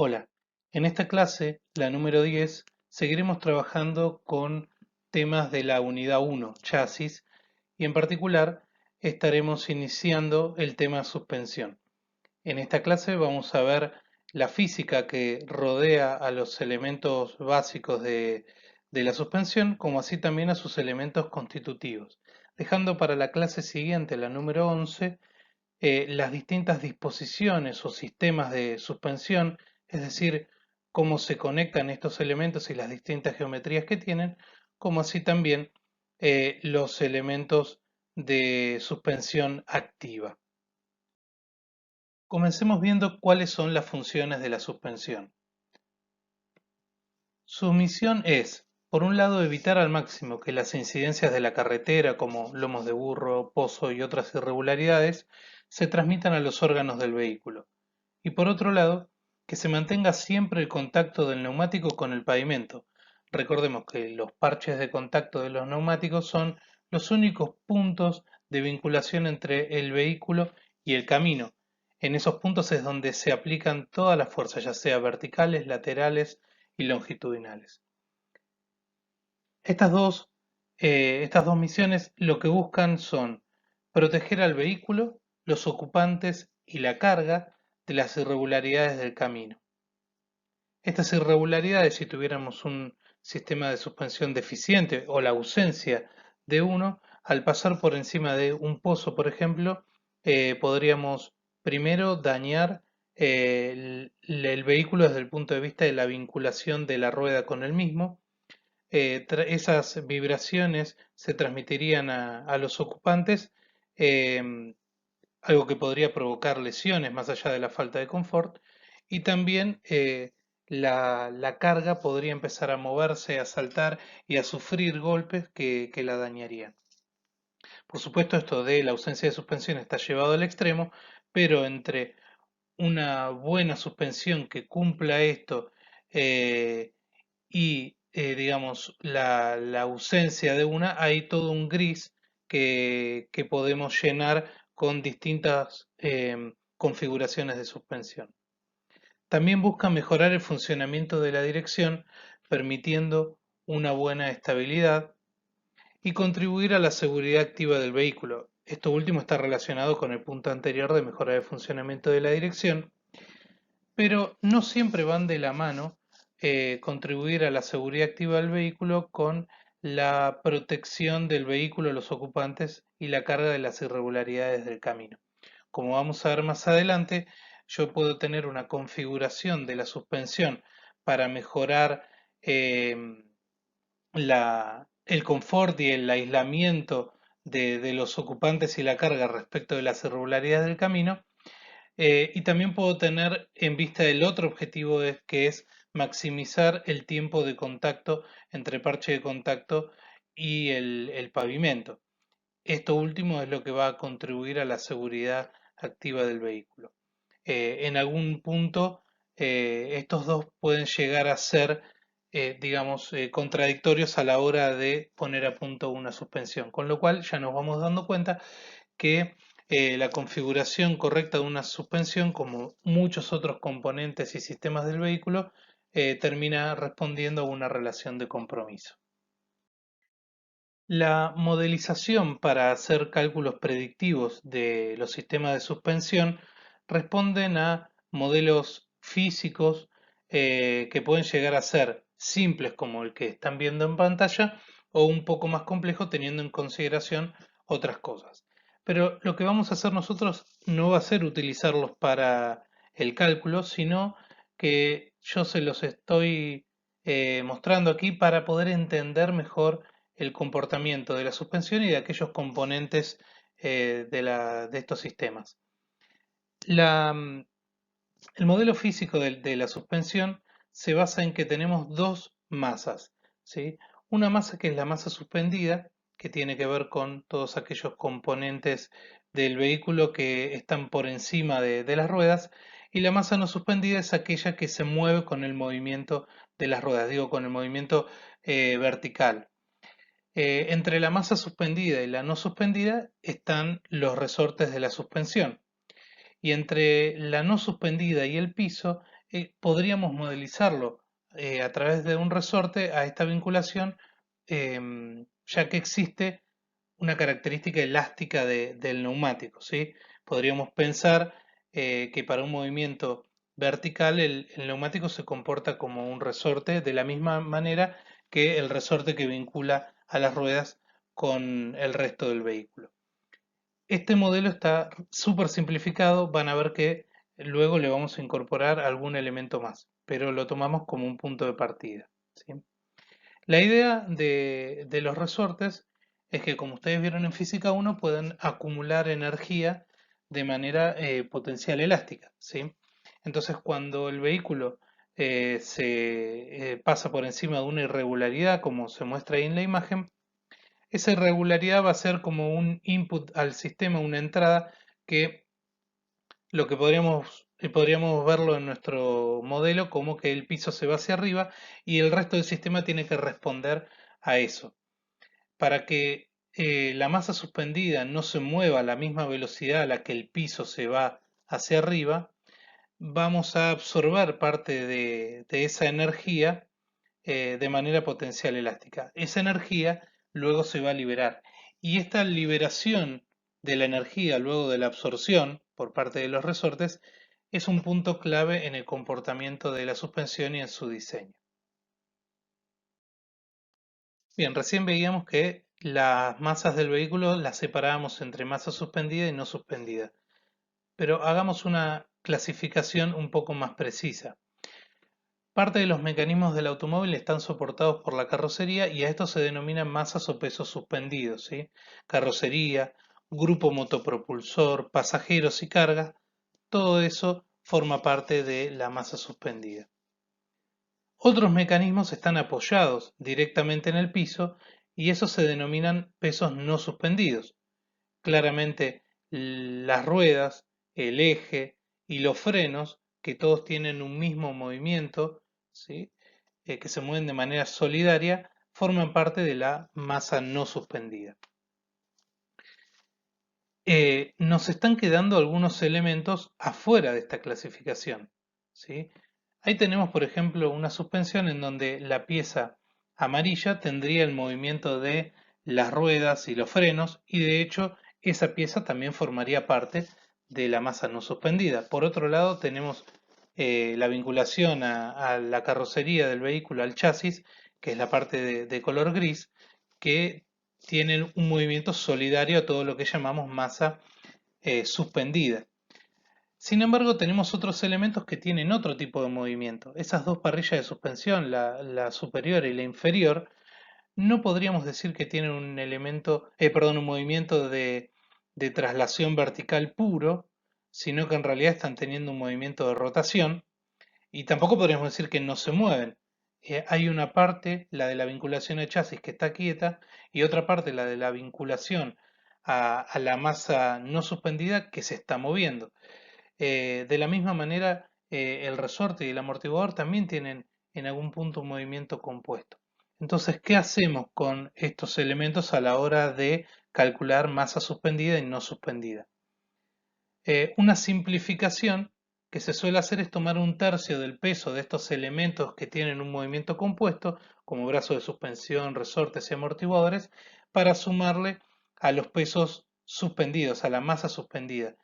Hola, en esta clase, la número 10, seguiremos trabajando con temas de la unidad 1, chasis, y en particular estaremos iniciando el tema suspensión. En esta clase vamos a ver la física que rodea a los elementos básicos de la suspensión, como así también a sus elementos constitutivos, dejando para la clase siguiente, la número 11, las distintas disposiciones o sistemas de suspensión, es decir, cómo se conectan estos elementos y las distintas geometrías que tienen, como así también los elementos de suspensión activa. Comencemos viendo cuáles son las funciones de la suspensión. Su misión es, por un lado, evitar al máximo que las incidencias de la carretera, como lomos de burro, pozo y otras irregularidades, se transmitan a los órganos del vehículo. Y por otro lado, que se mantenga siempre el contacto del neumático con el pavimento. Recordemos que los parches de contacto de los neumáticos son los únicos puntos de vinculación entre el vehículo y el camino. En esos puntos es donde se aplican todas las fuerzas, ya sea verticales, laterales y longitudinales. Estas dos, estas dos misiones lo que buscan son proteger al vehículo, los ocupantes y la carga de las irregularidades del camino. Estas irregularidades, si tuviéramos un sistema de suspensión deficiente o la ausencia de uno, al pasar por encima de un pozo, por ejemplo, podríamos primero dañar el vehículo desde el punto de vista de la vinculación de la rueda con el mismo. Esas vibraciones se transmitirían a los ocupantes, em, algo que podría provocar lesiones más allá de la falta de confort, y también la carga podría empezar a moverse, a saltar y a sufrir golpes que la dañarían. Por supuesto, esto de la ausencia de suspensión está llevado al extremo, pero entre una buena suspensión que cumpla esto eh, y, digamos, la ausencia de una, hay todo un gris que podemos llenar con distintas configuraciones de suspensión. También busca mejorar el funcionamiento de la dirección, permitiendo una buena estabilidad y contribuir a la seguridad activa del vehículo. Esto último está relacionado con el punto anterior de mejorar el funcionamiento de la dirección, pero no siempre van de la mano contribuir a la seguridad activa del vehículo con la protección del vehículo, los ocupantes y la carga de las irregularidades del camino. Como vamos a ver más adelante, yo puedo tener una configuración de la suspensión para mejorar eh, el confort y el aislamiento de los ocupantes y la carga respecto de las irregularidades del camino, y también puedo tener en vista el otro objetivo que es maximizar el tiempo de contacto entre parche de contacto y el pavimento. Esto último es lo que va a contribuir a la seguridad activa del vehículo. En algún punto, estos dos pueden llegar a ser, digamos, contradictorios a la hora de poner a punto una suspensión, con lo cual ya nos vamos dando cuenta que la configuración correcta de una suspensión, como muchos otros componentes y sistemas del vehículo, termina respondiendo a una relación de compromiso. La modelización para hacer cálculos predictivos de los sistemas de suspensión responden a modelos físicos que pueden llegar a ser simples como el que están viendo en pantalla o un poco más complejo teniendo en consideración otras cosas. Pero lo que vamos a hacer nosotros no va a ser utilizarlos para el cálculo, sino que yo se los estoy mostrando aquí para poder entender mejor el comportamiento de la suspensión y de aquellos componentes de estos sistemas. La, el modelo físico de la suspensión se basa en que tenemos dos masas, ¿sí? Una masa que es la masa suspendida, que tiene que ver con todos aquellos componentes del vehículo que están por encima de las ruedas, y la masa no suspendida es aquella que se mueve con el movimiento de las ruedas, digo, con el movimiento vertical. Entre la masa suspendida y la no suspendida están los resortes de la suspensión. Y entre la no suspendida y el piso podríamos modelizarlo a través de un resorte a esta vinculación, ya que existe una característica elástica del neumático, ¿sí? Podríamos pensar que para un movimiento vertical el neumático se comporta como un resorte de la misma manera que el resorte que vincula a las ruedas con el resto del vehículo. Este modelo está súper simplificado, van a ver que luego le vamos a incorporar algún elemento más, pero lo tomamos como un punto de partida, ¿sí? La idea de los resortes es que, como ustedes vieron en Física 1, pueden acumular energía de manera potencial elástica, ¿sí? Entonces, cuando el vehículo se pasa por encima de una irregularidad, como se muestra ahí en la imagen, esa irregularidad va a ser como un input al sistema, una entrada que lo que podríamos verlo en nuestro modelo como que el piso se va hacia arriba y el resto del sistema tiene que responder a eso. Para que la masa suspendida no se mueva a la misma velocidad a la que el piso se va hacia arriba, vamos a absorber parte de esa energía de manera potencial elástica. Esa energía luego se va a liberar. Y esta liberación de la energía luego de la absorción por parte de los resortes es un punto clave en el comportamiento de la suspensión y en su diseño. Bien, recién veíamos que las masas del vehículo las separábamos entre masa suspendida y no suspendida, pero hagamos una clasificación un poco más precisa. Parte de los mecanismos del automóvil están soportados por la carrocería y a esto se denominan masas o pesos suspendidos, ¿sí? Carrocería, grupo motopropulsor, pasajeros y carga, todo eso forma parte de la masa suspendida. Otros mecanismos están apoyados directamente en el piso y esos se denominan pesos no suspendidos. Claramente las ruedas, el eje y los frenos, que todos tienen un mismo movimiento, ¿sí? Que se mueven de manera solidaria, forman parte de la masa no suspendida. Nos están quedando algunos elementos afuera de esta clasificación, ¿sí? Ahí tenemos, por ejemplo, una suspensión en donde la pieza amarilla tendría el movimiento de las ruedas y los frenos, y de hecho esa pieza también formaría parte de la masa no suspendida. Por otro lado, tenemos la vinculación a la carrocería del vehículo, al chasis, que es la parte de color gris, que tienen un movimiento solidario a todo lo que llamamos masa suspendida. Sin embargo, tenemos otros elementos que tienen otro tipo de movimiento. Esas dos parrillas de suspensión, la superior y la inferior, no podríamos decir que tienen un un movimiento de traslación vertical puro, sino que en realidad están teniendo un movimiento de rotación, y tampoco podríamos decir que no se mueven. Hay una parte, la de la vinculación de chasis, que está quieta, y otra parte, la de la vinculación a la masa no suspendida, que se está moviendo. De la misma manera, el resorte y el amortiguador también tienen en algún punto un movimiento compuesto. Entonces, ¿qué hacemos con estos elementos a la hora de calcular masa suspendida y no suspendida? Una simplificación que se suele hacer es tomar un tercio del peso de estos elementos que tienen un movimiento compuesto, como brazos de suspensión, resortes y amortiguadores, para sumarle a los pesos suspendidos, a la masa suspendida,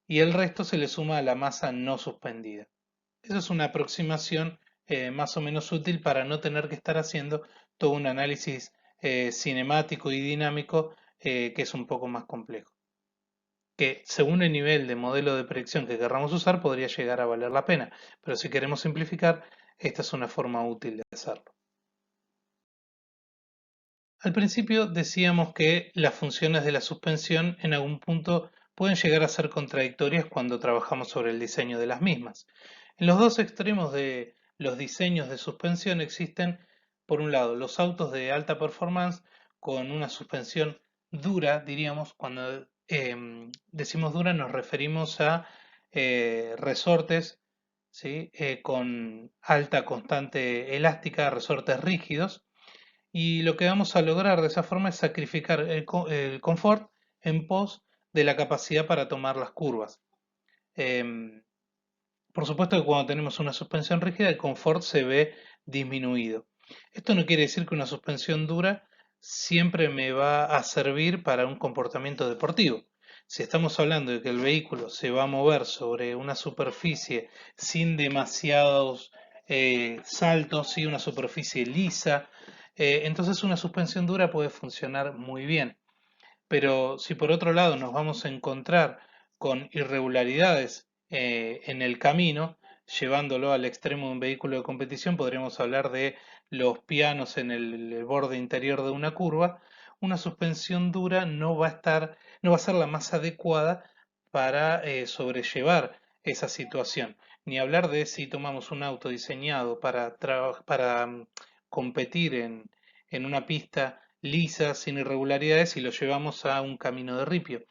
y el resto se le suma a la masa no suspendida. Esa es una aproximación más o menos útil para no tener que estar haciendo todo un análisis cinemático y dinámico que es un poco más complejo, que según el nivel de modelo de predicción que querramos usar podría llegar a valer la pena, pero si queremos simplificar, esta es una forma útil de hacerlo. Al principio decíamos que las funciones de la suspensión en algún punto pueden llegar a ser contradictorias cuando trabajamos sobre el diseño de las mismas. En los dos extremos de los diseños de suspensión existen, por un lado, los autos de alta performance con una suspensión dura, diríamos, cuando decimos dura nos referimos a resortes, ¿sí? Con alta constante elástica, resortes rígidos, y lo que vamos a lograr de esa forma es sacrificar el confort en pos de la capacidad para tomar las curvas. Em, Por supuesto que cuando tenemos una suspensión rígida el confort se ve disminuido. Esto no quiere decir que una suspensión dura siempre me va a servir para un comportamiento deportivo. Si estamos hablando de que el vehículo se va a mover sobre una superficie sin demasiados saltos, y una superficie lisa, entonces una suspensión dura puede funcionar muy bien. Pero si por otro lado nos vamos a encontrar con irregularidades en el camino, llevándolo al extremo de un vehículo de competición, podríamos hablar de los pianos en el borde interior de una curva. Una suspensión dura no va a ser la más adecuada para sobrellevar esa situación. Ni hablar de si tomamos un auto diseñado para competir en una pista lisa, sin irregularidades, y lo llevamos a un camino de ripio.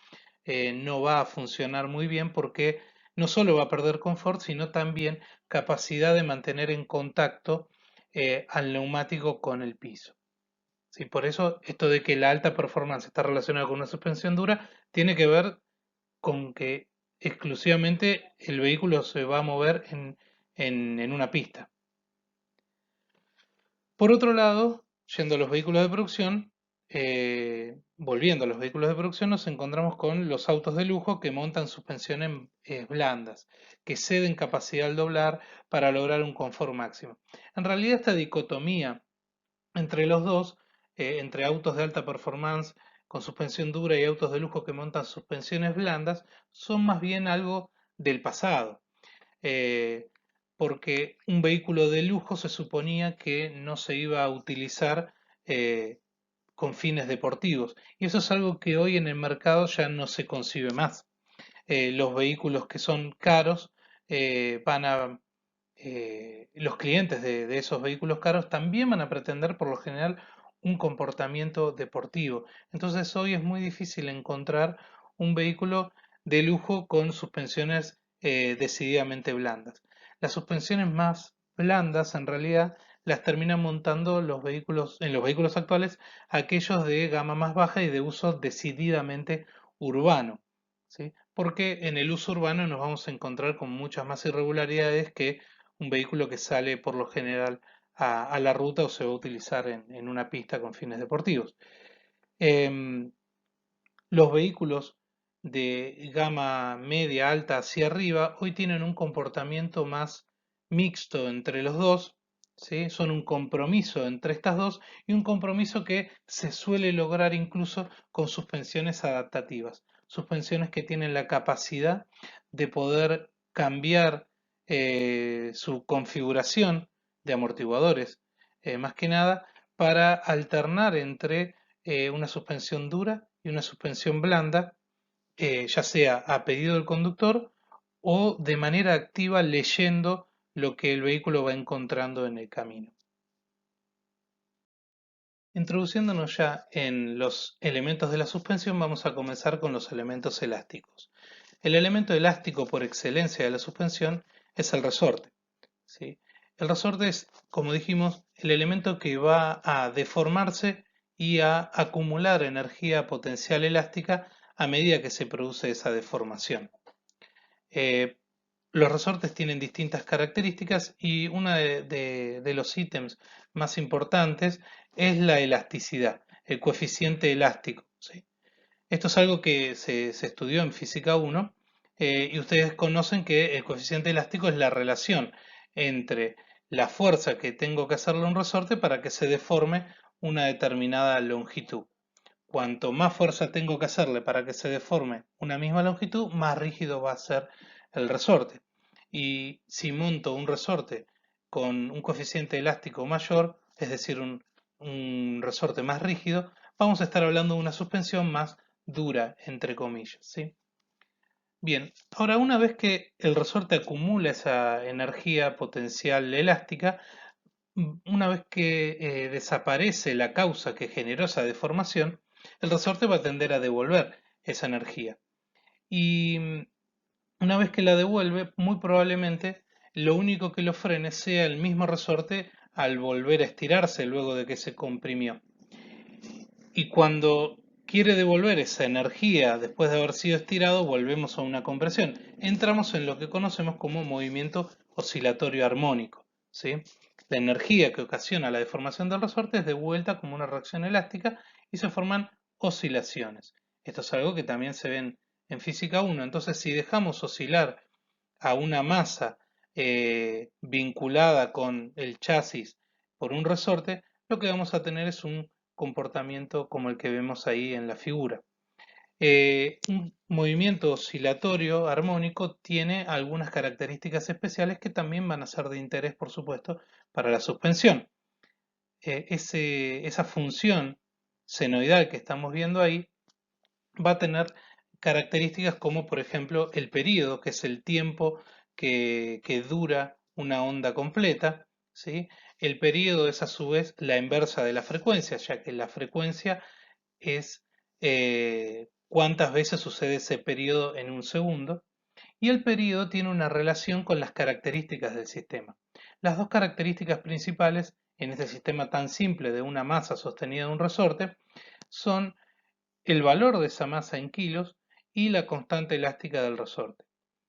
No va a funcionar muy bien porque no solo va a perder confort, sino también capacidad de mantener en contacto al neumático con el piso. ¿Sí? Por eso esto de que la alta performance está relacionada con una suspensión dura tiene que ver con que exclusivamente el vehículo se va a mover en una pista. Por otro lado, yendo a los vehículos de producción, volviendo a los vehículos de producción, nos encontramos con los autos de lujo que montan suspensiones blandas, que ceden capacidad al doblar para lograr un confort máximo. En realidad, esta dicotomía entre los dos, entre autos de alta performance con suspensión dura y autos de lujo que montan suspensiones blandas, son más bien algo del pasado. eh, Porque un vehículo de lujo se suponía que no se iba a utilizar eh, con fines deportivos. Y eso es algo que hoy en el mercado ya no se concibe más. Los vehículos que son caros van a... los clientes de esos vehículos caros también van a pretender por lo general un comportamiento deportivo. Entonces hoy es muy difícil encontrar un vehículo de lujo con suspensiones decididamente blandas. Las suspensiones más blandas en realidad las terminan montando en los vehículos actuales aquellos de gama más baja y de uso decididamente urbano, ¿sí? Porque en el uso urbano nos vamos a encontrar con muchas más irregularidades que un vehículo que sale por lo general a la ruta o se va a utilizar en una pista con fines deportivos. Em, los vehículos de gama media alta hacia arriba hoy tienen un comportamiento más mixto entre los dos, ¿sí? Son un compromiso entre estas dos y un compromiso que se suele lograr incluso con suspensiones adaptativas, suspensiones que tienen la capacidad de poder cambiar su configuración de amortiguadores, más que nada para alternar entre una suspensión dura y una suspensión blanda, ya sea a pedido del conductor o de manera activa leyendo lo que el vehículo va encontrando en el camino. Introduciéndonos ya en los elementos de la suspensión, vamos a comenzar con los elementos elásticos. El elemento elástico por excelencia de la suspensión es el resorte, ¿sí? El resorte es, como dijimos, el elemento que va a deformarse y a acumular energía potencial elástica a medida que se produce esa deformación. Eh, los resortes tienen distintas características y uno de los ítems más importantes es la elasticidad, el coeficiente elástico, ¿sí? Esto es algo que se estudió en Física 1 y ustedes conocen que el coeficiente elástico es la relación entre la fuerza que tengo que hacerle a un resorte para que se deforme una determinada longitud. Cuanto más fuerza tengo que hacerle para que se deforme una misma longitud, más rígido va a ser el resorte. Y si monto un resorte con un coeficiente elástico mayor, es decir, un resorte más rígido, vamos a estar hablando de una suspensión más dura, entre comillas, ¿sí? Bien, ahora una vez que el resorte acumula esa energía potencial elástica, una vez que desaparece la causa que generó esa deformación, el resorte va a tender a devolver esa energía. Y una vez que la devuelve, muy probablemente lo único que lo frene sea el mismo resorte al volver a estirarse luego de que se comprimió. Y cuando quiere devolver esa energía después de haber sido estirado, volvemos a una compresión. Entramos en lo que conocemos como movimiento oscilatorio armónico, ¿sí? La energía que ocasiona la deformación del resorte es devuelta como una reacción elástica y se forman oscilaciones. Esto es algo que también se ve en física 1. Entonces, si dejamos oscilar a una masa vinculada con el chasis por un resorte, lo que vamos a tener es un comportamiento como el que vemos ahí en la figura. Un movimiento oscilatorio armónico tiene algunas características especiales que también van a ser de interés, por supuesto, para la suspensión. Esa función senoidal que estamos viendo ahí va a tener características como, por ejemplo, el período, que es el tiempo que dura una onda completa, ¿sí? El período es a su vez la inversa de la frecuencia, ya que la frecuencia es cuántas veces sucede ese periodo en un segundo, y el período tiene una relación con las características del sistema. Las dos características principales en este sistema tan simple de una masa sostenida en un resorte son el valor de esa masa en kilos y la constante elástica del resorte.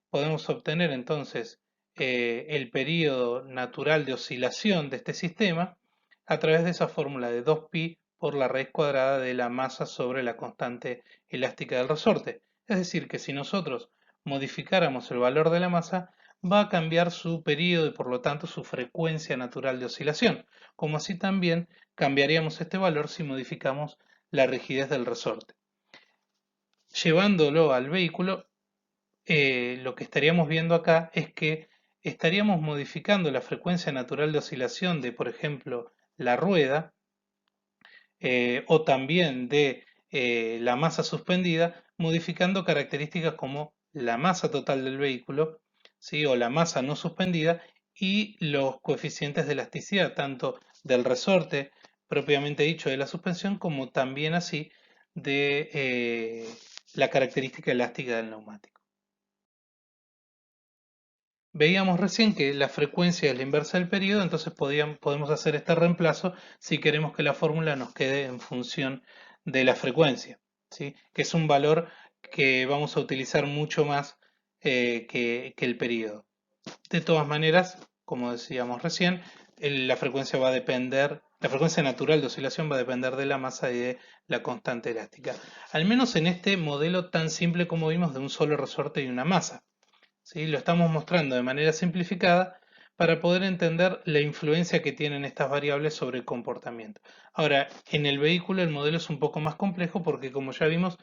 Podemos obtener entonces el período natural de oscilación de este sistema a través de esa fórmula de 2pi por la raíz cuadrada de la masa sobre la constante elástica del resorte. Es decir, que si nosotros modificáramos el valor de la masa, va a cambiar su período y por lo tanto su frecuencia natural de oscilación, como así también cambiaríamos este valor si modificamos la rigidez del resorte. Llevándolo al vehículo, lo que estaríamos viendo acá es que estaríamos modificando la frecuencia natural de oscilación de, por ejemplo, la rueda o también de la masa suspendida, modificando características como la masa total del vehículo, ¿sí? O la masa no suspendida y los coeficientes de elasticidad, tanto del resorte propiamente dicho de la suspensión, como también así de la característica elástica del neumático. Veíamos recién que la frecuencia es la inversa del periodo, entonces podemos hacer este reemplazo si queremos que la fórmula nos quede en función de la frecuencia, ¿sí? Que es un valor que vamos a utilizar mucho más que el periodo. De todas maneras, como decíamos recién, la frecuencia va a depender, la frecuencia natural de oscilación va a depender de la masa y de la constante elástica. Al menos en este modelo tan simple como vimos de un solo resorte y una masa. ¿Sí? Lo estamos mostrando de manera simplificada para poder entender la influencia que tienen estas variables sobre el comportamiento. Ahora, en el vehículo el modelo es un poco más complejo porque, como ya vimos,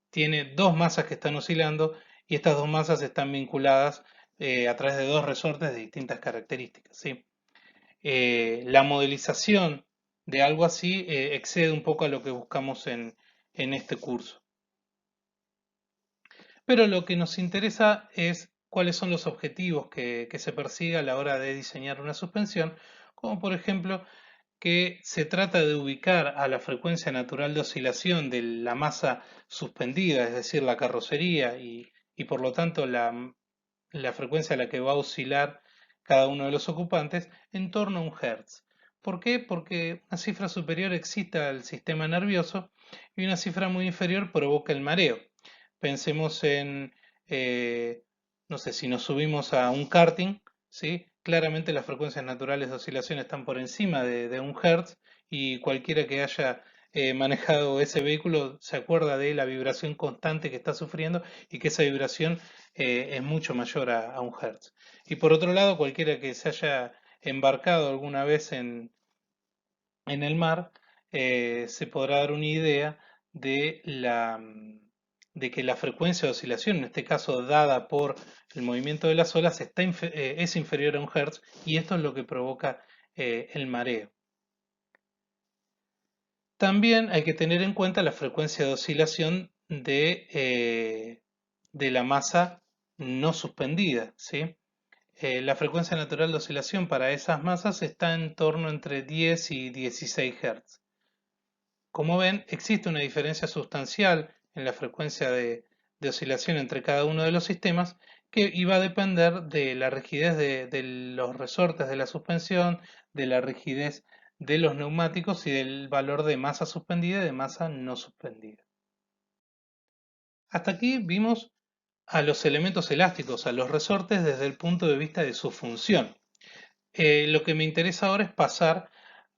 tiene dos masas que están oscilando y estas dos masas están vinculadas a través de dos resortes de distintas características, ¿sí? La modelización de algo así excede un poco a lo que buscamos en este curso. Pero lo que nos interesa es cuáles son los objetivos que se persigue a la hora de diseñar una suspensión, como por ejemplo que se trata de ubicar a la frecuencia natural de oscilación de la masa suspendida, es decir, la carrocería y por lo tanto la frecuencia a la que va a oscilar cada uno de los ocupantes en torno a un hertz. ¿Por qué? Porque una cifra superior excita al sistema nervioso y una cifra muy inferior provoca el mareo. Pensemos en, eh, no sé, si nos subimos a un karting, ¿sí? Claramente las frecuencias naturales de oscilación están por encima de un hertz y cualquiera que haya manejado ese vehículo se acuerda de la vibración constante que está sufriendo y que esa vibración es mucho mayor a un hertz. Y por otro lado, cualquiera que se haya embarcado alguna vez en el mar se podrá dar una idea de de que la frecuencia de oscilación, en este caso dada por el movimiento de las olas, es inferior a un hertz y esto es lo que provoca el mareo. También hay que tener en cuenta la frecuencia de oscilación de la masa no suspendida, ¿sí? La frecuencia natural de oscilación para esas masas está en torno entre 10 y 16 Hz. Como ven, existe una diferencia sustancial en la frecuencia de oscilación entre cada uno de los sistemas que iba a depender de la rigidez de los resortes de la suspensión, de la rigidez de los neumáticos y del valor de masa suspendida y de masa no suspendida. Hasta aquí vimos a los elementos elásticos, a los resortes desde el punto de vista de su función. Lo que me interesa ahora es pasar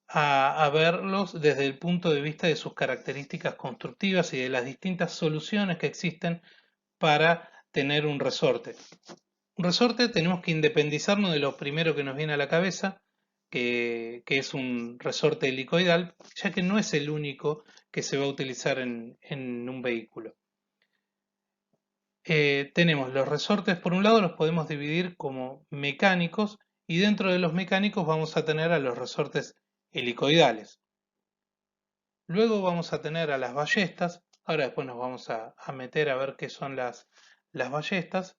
a verlos desde el punto de vista de sus características constructivas y de las distintas soluciones que existen para tener un resorte. Un resorte tenemos que independizarnos de lo primero que nos viene a la cabeza, que es un resorte helicoidal, ya que no es el único que se va a utilizar en un vehículo. Tenemos los resortes, por un lado los podemos dividir como mecánicos y dentro de los mecánicos vamos a tener a los resortes helicoidales. Luego vamos a tener a las ballestas, ahora después nos vamos a meter a ver qué son las ballestas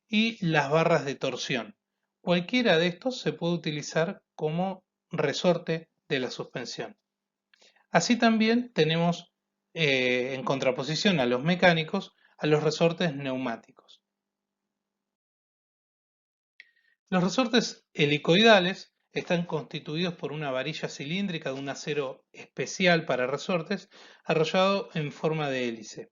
y las barras de torsión. Cualquiera de estos se puede utilizar como resorte de la suspensión. Así también tenemos en contraposición a los mecánicos a los resortes neumáticos. Los resortes helicoidales están constituidos por una varilla cilíndrica de un acero especial para resortes, arrollado en forma de hélice.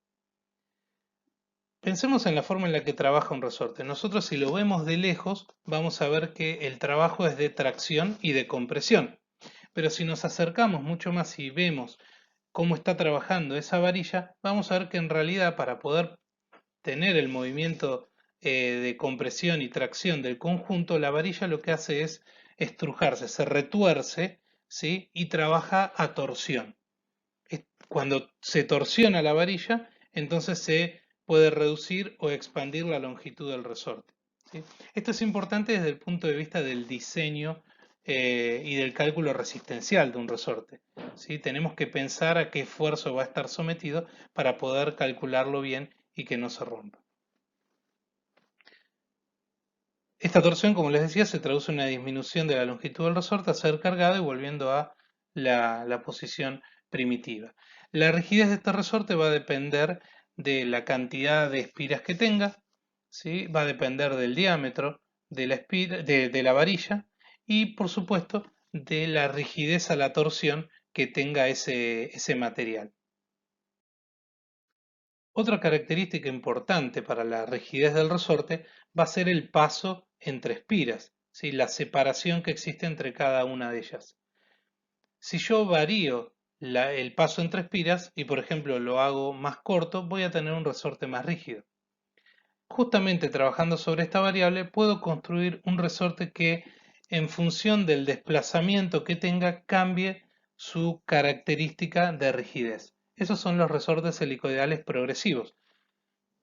Pensemos en la forma en la que trabaja un resorte. Nosotros, si lo vemos de lejos, vamos a ver que el trabajo es de tracción y de compresión. Pero si nos acercamos mucho más y vemos cómo está trabajando esa varilla, vamos a ver que en realidad, para poder tener el movimiento de compresión y tracción del conjunto, la varilla lo que hace es estrujarse, se retuerce, ¿sí? Y trabaja a torsión. Cuando se torsiona la varilla, entonces se puede reducir o expandir la longitud del resorte, ¿sí? Esto es importante desde el punto de vista del diseño y del cálculo resistencial de un resorte, ¿sí? Tenemos que pensar a qué esfuerzo va a estar sometido para poder calcularlo bien y que no se rompa. Esta torsión, como les decía, se traduce en una disminución de la longitud del resorte a ser cargado y volviendo a la posición primitiva. La rigidez de este resorte va a depender de la cantidad de espiras que tenga, ¿sí? Va a depender del diámetro de la varilla y, por supuesto, de la rigidez a la torsión que tenga ese material. Otra característica importante para la rigidez del resorte va a ser el paso entre espiras, ¿sí? La separación que existe entre cada una de ellas. Si yo varío el paso entre espiras y por ejemplo lo hago más corto, voy a tener un resorte más rígido. Justamente trabajando sobre esta variable puedo construir un resorte que en función del desplazamiento que tenga cambie su característica de rigidez. Esos son los resortes helicoidales progresivos.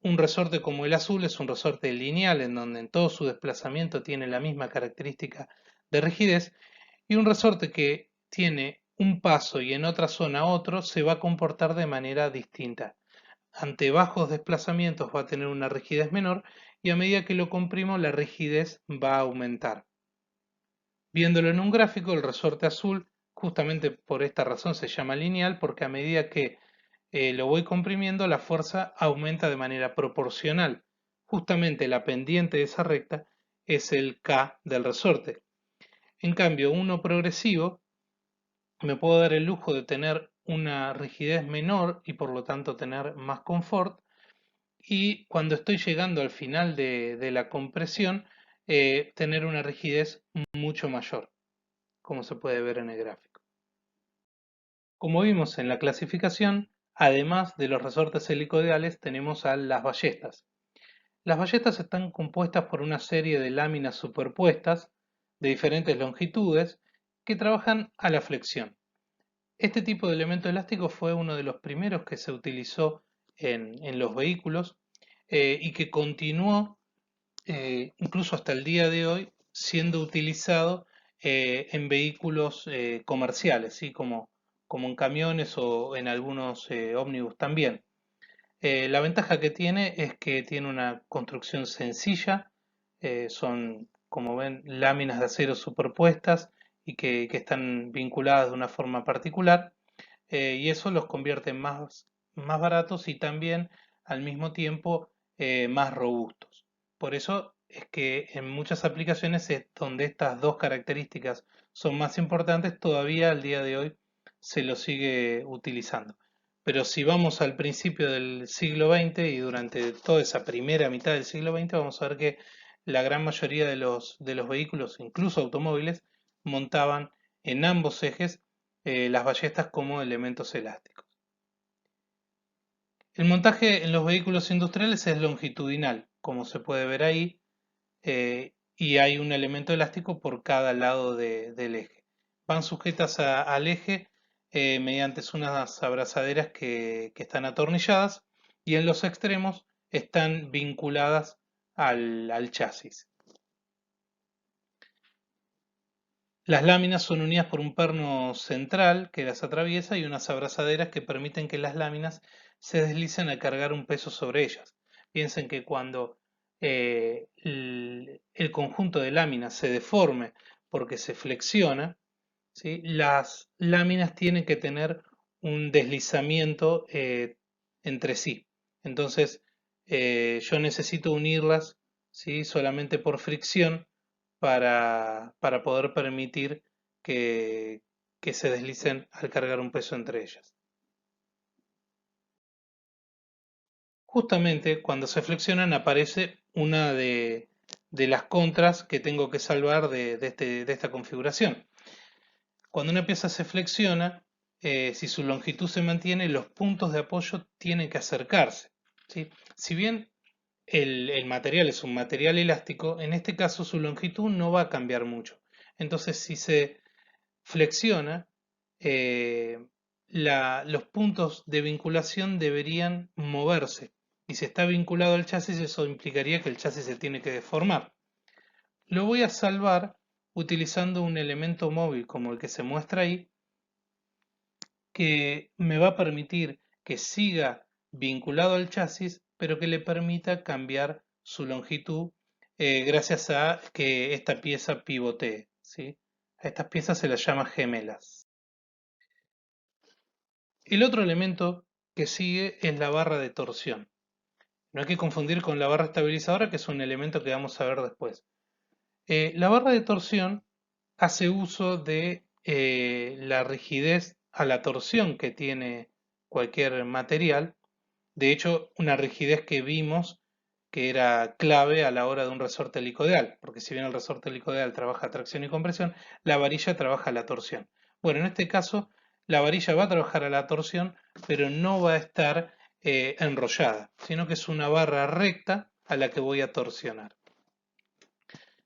Un resorte como el azul es un resorte lineal en donde en todo su desplazamiento tiene la misma característica de rigidez, y un resorte que tiene un paso y en otra zona otro se va a comportar de manera distinta. Ante bajos desplazamientos va a tener una rigidez menor y a medida que lo comprimo la rigidez va a aumentar. Viéndolo en un gráfico, el resorte azul justamente por esta razón se llama lineal, porque a medida que lo voy comprimiendo, la fuerza aumenta de manera proporcional. Justamente la pendiente de esa recta es el K del resorte. En cambio, uno progresivo, me puedo dar el lujo de tener una rigidez menor y por lo tanto tener más confort. Y cuando estoy llegando al final de la compresión, tener una rigidez mucho mayor, como se puede ver en el gráfico. Como vimos en la clasificación, además de los resortes helicoidales, tenemos a las ballestas. Las ballestas están compuestas por una serie de láminas superpuestas de diferentes longitudes que trabajan a la flexión. Este tipo de elemento elástico fue uno de los primeros que se utilizó en los vehículos y que continuó incluso hasta el día de hoy siendo utilizado en vehículos comerciales, ¿sí? Como en camiones o en algunos ómnibus también. La ventaja que tiene es que tiene una construcción sencilla, son, como ven, láminas de acero superpuestas y que están vinculadas de una forma particular, y eso los convierte en más baratos y también al mismo tiempo más robustos. Por eso es que en muchas aplicaciones donde estas dos características son más importantes, todavía al día de hoy se lo sigue utilizando. Pero si vamos al principio del siglo XX y durante toda esa primera mitad del siglo XX, vamos a ver que la gran mayoría de los vehículos, incluso automóviles, montaban en ambos ejes las ballestas como elementos elásticos. El montaje en los vehículos industriales es longitudinal, como se puede ver ahí, y hay un elemento elástico por cada lado del eje. Van sujetas al eje mediante unas abrazaderas que están atornilladas y en los extremos están vinculadas al chasis. Las láminas son unidas por un perno central que las atraviesa y unas abrazaderas que permiten que las láminas se deslicen al cargar un peso sobre ellas. Piensen que cuando el conjunto de láminas se deforme porque se flexiona, ¿sí? Las láminas tienen que tener un deslizamiento entre sí. Entonces, yo necesito unirlas, ¿sí? Solamente por fricción para poder permitir que, que se deslicen al cargar un peso entre ellas. Justamente cuando se flexionan aparece una de las contras que tengo que salvar de esta configuración. Cuando una pieza se flexiona, si su longitud se mantiene, los puntos de apoyo tienen que acercarse, ¿sí? Si bien el material es un material elástico, en este caso su longitud no va a cambiar mucho. Entonces, si se flexiona, eh, los puntos de vinculación deberían moverse. Y si está vinculado al chasis, eso implicaría que el chasis se tiene que deformar. Lo voy a salvar utilizando un elemento móvil como el que se muestra ahí, que me va a permitir que siga vinculado al chasis, pero que le permita cambiar su longitud gracias a que esta pieza pivotee, ¿sí? A estas piezas se las llama gemelas. El otro elemento que sigue es la barra de torsión. No hay que confundir con la barra estabilizadora, que es un elemento que vamos a ver después. La barra de torsión hace uso de la rigidez a la torsión que tiene cualquier material. De hecho, una rigidez que vimos que era clave a la hora de un resorte helicoidal, porque si bien el resorte helicoidal trabaja tracción y compresión, la varilla trabaja la torsión. Bueno, en este caso, la varilla va a trabajar a la torsión, pero no va a estar enrollada, sino que es una barra recta a la que voy a torsionar.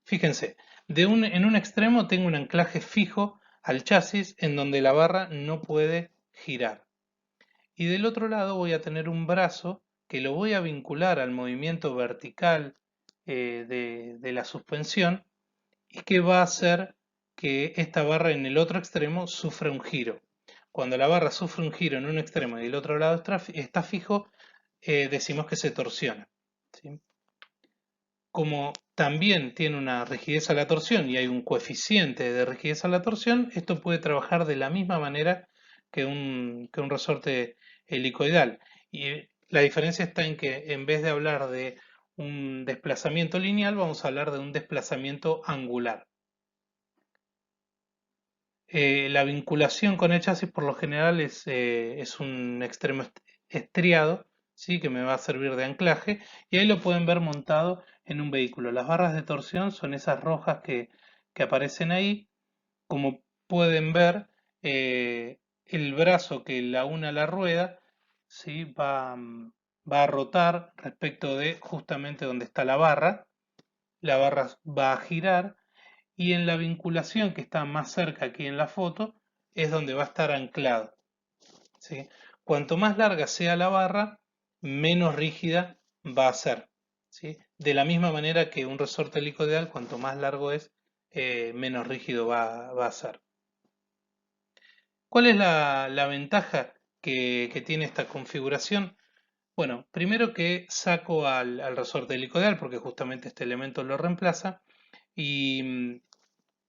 Fíjense, en un extremo tengo un anclaje fijo al chasis en donde la barra no puede girar. Y del otro lado voy a tener un brazo que lo voy a vincular al movimiento vertical de la suspensión y que va a hacer que esta barra en el otro extremo sufra un giro. Cuando la barra sufre un giro en un extremo y el otro lado está fijo, decimos que se torsiona, ¿sí? Como también tiene una rigidez a la torsión y hay un coeficiente de rigidez a la torsión, esto puede trabajar de la misma manera que un resorte helicoidal. Y la diferencia está en que en vez de hablar de un desplazamiento lineal, vamos a hablar de un desplazamiento angular. La vinculación con el chasis por lo general es un extremo estriado, ¿sí? Que me va a servir de anclaje y ahí lo pueden ver montado en un vehículo. Las barras de torsión son esas rojas que aparecen ahí. Como pueden ver, el brazo que la une a la rueda, ¿sí? Va a rotar respecto de justamente donde está la barra va a girar y en la vinculación que está más cerca aquí en la foto es donde va a estar anclado, ¿sí? Cuanto más larga sea la barra, menos rígida va a ser, ¿sí? De la misma manera que un resorte helicoidal, cuanto más largo es, menos rígido va a ser. ¿Cuál es la ventaja que tiene esta configuración? Bueno, primero que saco al resorte helicoidal porque justamente este elemento lo reemplaza y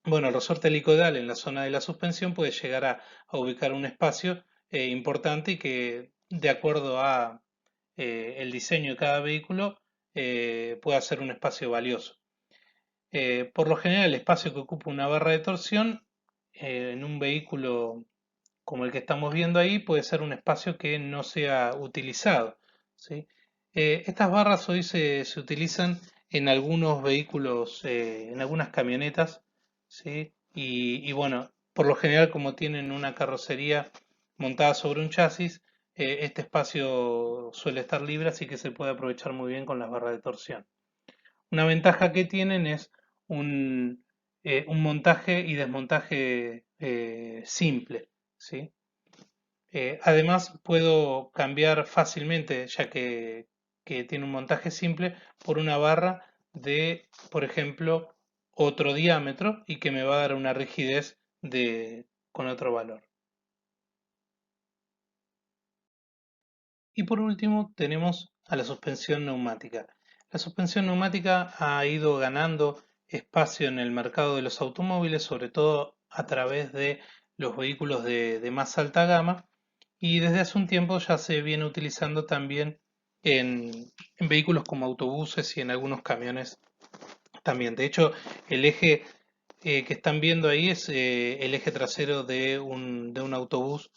bueno, el resorte helicoidal en la zona de la suspensión puede llegar a ubicar un espacio importante y que de acuerdo a el diseño de cada vehículo pueda ser un espacio valioso. Por lo general, el espacio que ocupa una barra de torsión en un vehículo como el que estamos viendo ahí, puede ser un espacio que no sea utilizado, ¿sí? Estas barras hoy se utilizan en algunos vehículos, en algunas camionetas, ¿sí? Y bueno, por lo general como tienen una carrocería montada sobre un chasis, este espacio suele estar libre, así que se puede aprovechar muy bien con las barras de torsión. Una ventaja que tienen es un montaje y desmontaje simple, ¿sí? Además, puedo cambiar fácilmente, ya que tiene un montaje simple, por una barra de, por ejemplo, otro diámetro y que me va a dar una rigidez con otro valor. Y por último, tenemos a la suspensión neumática. La suspensión neumática ha ido ganando espacio en el mercado de los automóviles, sobre todo a través de los vehículos de más alta gama, y desde hace un tiempo ya se viene utilizando también en vehículos como autobuses y en algunos camiones también. De hecho, el eje que están viendo ahí es el eje trasero de un autobús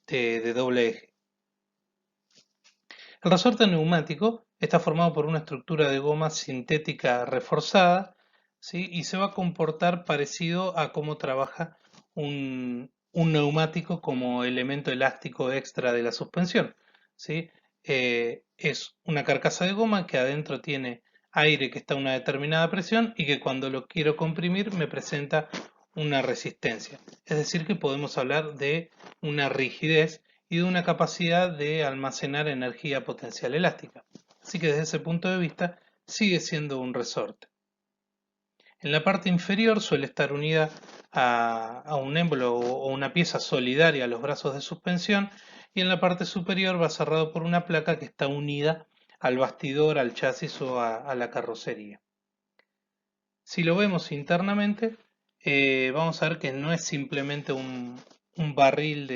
de doble eje. El resorte neumático está formado por una estructura de goma sintética reforzada, ¿sí? Y se va a comportar parecido a cómo trabaja un neumático como elemento elástico extra de la suspensión, ¿sí? Es una carcasa de goma que adentro tiene aire que está a una determinada presión y que cuando lo quiero comprimir me presenta una resistencia. Es decir, que podemos hablar de una rigidez y de una capacidad de almacenar energía potencial elástica. Así que desde ese punto de vista sigue siendo un resorte. En la parte inferior suele estar unida a un émbolo o una pieza solidaria a los brazos de suspensión y en la parte superior va cerrado por una placa que está unida al bastidor, al chasis o a la carrocería. Si lo vemos internamente, vamos a ver que no es simplemente un barril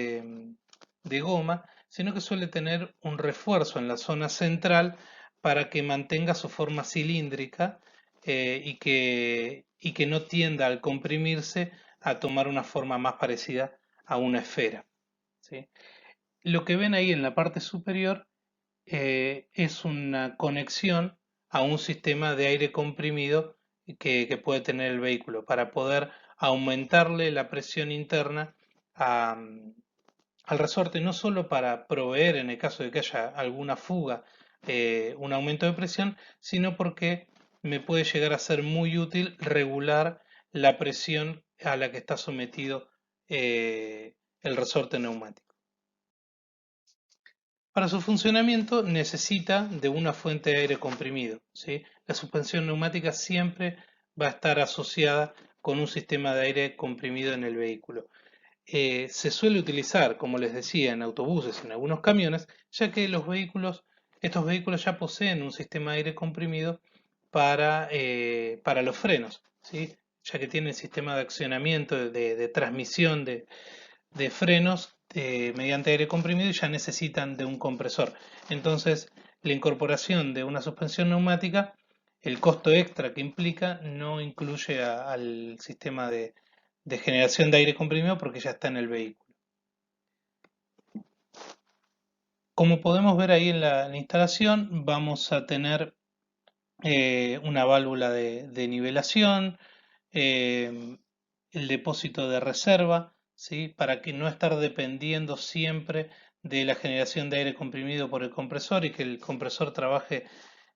de goma, sino que suele tener un refuerzo en la zona central para que mantenga su forma cilíndrica y que no tienda al comprimirse a tomar una forma más parecida a una esfera, ¿sí? Lo que ven ahí en la parte superior es una conexión a un sistema de aire comprimido que puede tener el vehículo para poder aumentarle la presión interna a, al resorte, no solo para proveer en el caso de que haya alguna fuga un aumento de presión, sino porque me puede llegar a ser muy útil regular la presión a la que está sometido el resorte neumático. Para su funcionamiento necesita de una fuente de aire comprimido, ¿sí? La suspensión neumática siempre va a estar asociada con un sistema de aire comprimido en el vehículo. Se suele utilizar, como les decía, en autobuses y en algunos camiones, ya que estos vehículos ya poseen un sistema de aire comprimido para los frenos, ¿sí? Ya que tienen sistema de accionamiento, de transmisión de frenos mediante aire comprimido y ya necesitan de un compresor. Entonces, la incorporación de una suspensión neumática, el costo extra que implica, no incluye al sistema de generación de aire comprimido porque ya está en el vehículo. Como podemos ver ahí en la instalación, vamos a tener una válvula de nivelación, eh, el depósito de reserva, ¿sí? Para que no estar dependiendo siempre de la generación de aire comprimido por el compresor y que el compresor trabaje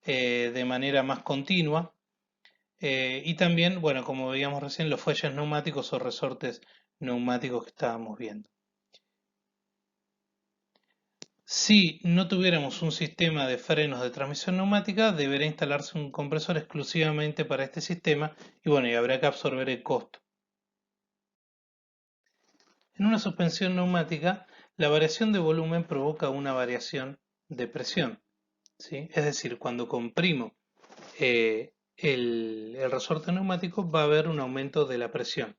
de manera más continua. Y también, bueno, como veíamos recién, los fuelles neumáticos o resortes neumáticos que estábamos viendo. Si no tuviéramos un sistema de frenos de transmisión neumática, debería instalarse un compresor exclusivamente para este sistema y bueno, y habrá que absorber el costo. En una suspensión neumática, la variación de volumen provoca una variación de presión, ¿sí? Es decir, cuando comprimo el resorte neumático va a haber un aumento de la presión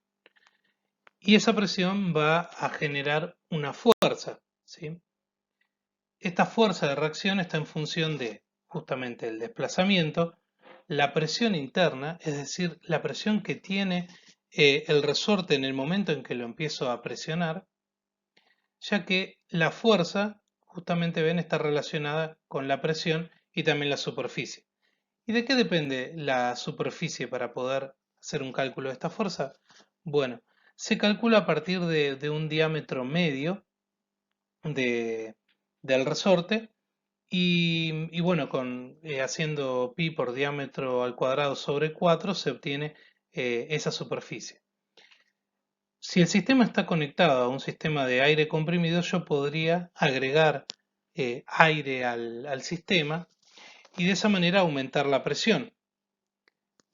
y esa presión va a generar una fuerza, ¿sí? Esta fuerza de reacción está en función de justamente el desplazamiento, la presión interna, es decir, la presión que tiene el resorte en el momento en que lo empiezo a presionar, ya que la fuerza, justamente ven, está relacionada con la presión y también la superficie. ¿Y de qué depende la superficie para poder hacer un cálculo de esta fuerza? Bueno, se calcula a partir de un diámetro medio de, del resorte y bueno, haciendo pi por diámetro al cuadrado sobre 4 se obtiene esa superficie. Si el sistema está conectado a un sistema de aire comprimido, yo podría agregar aire al sistema y de esa manera aumentar la presión.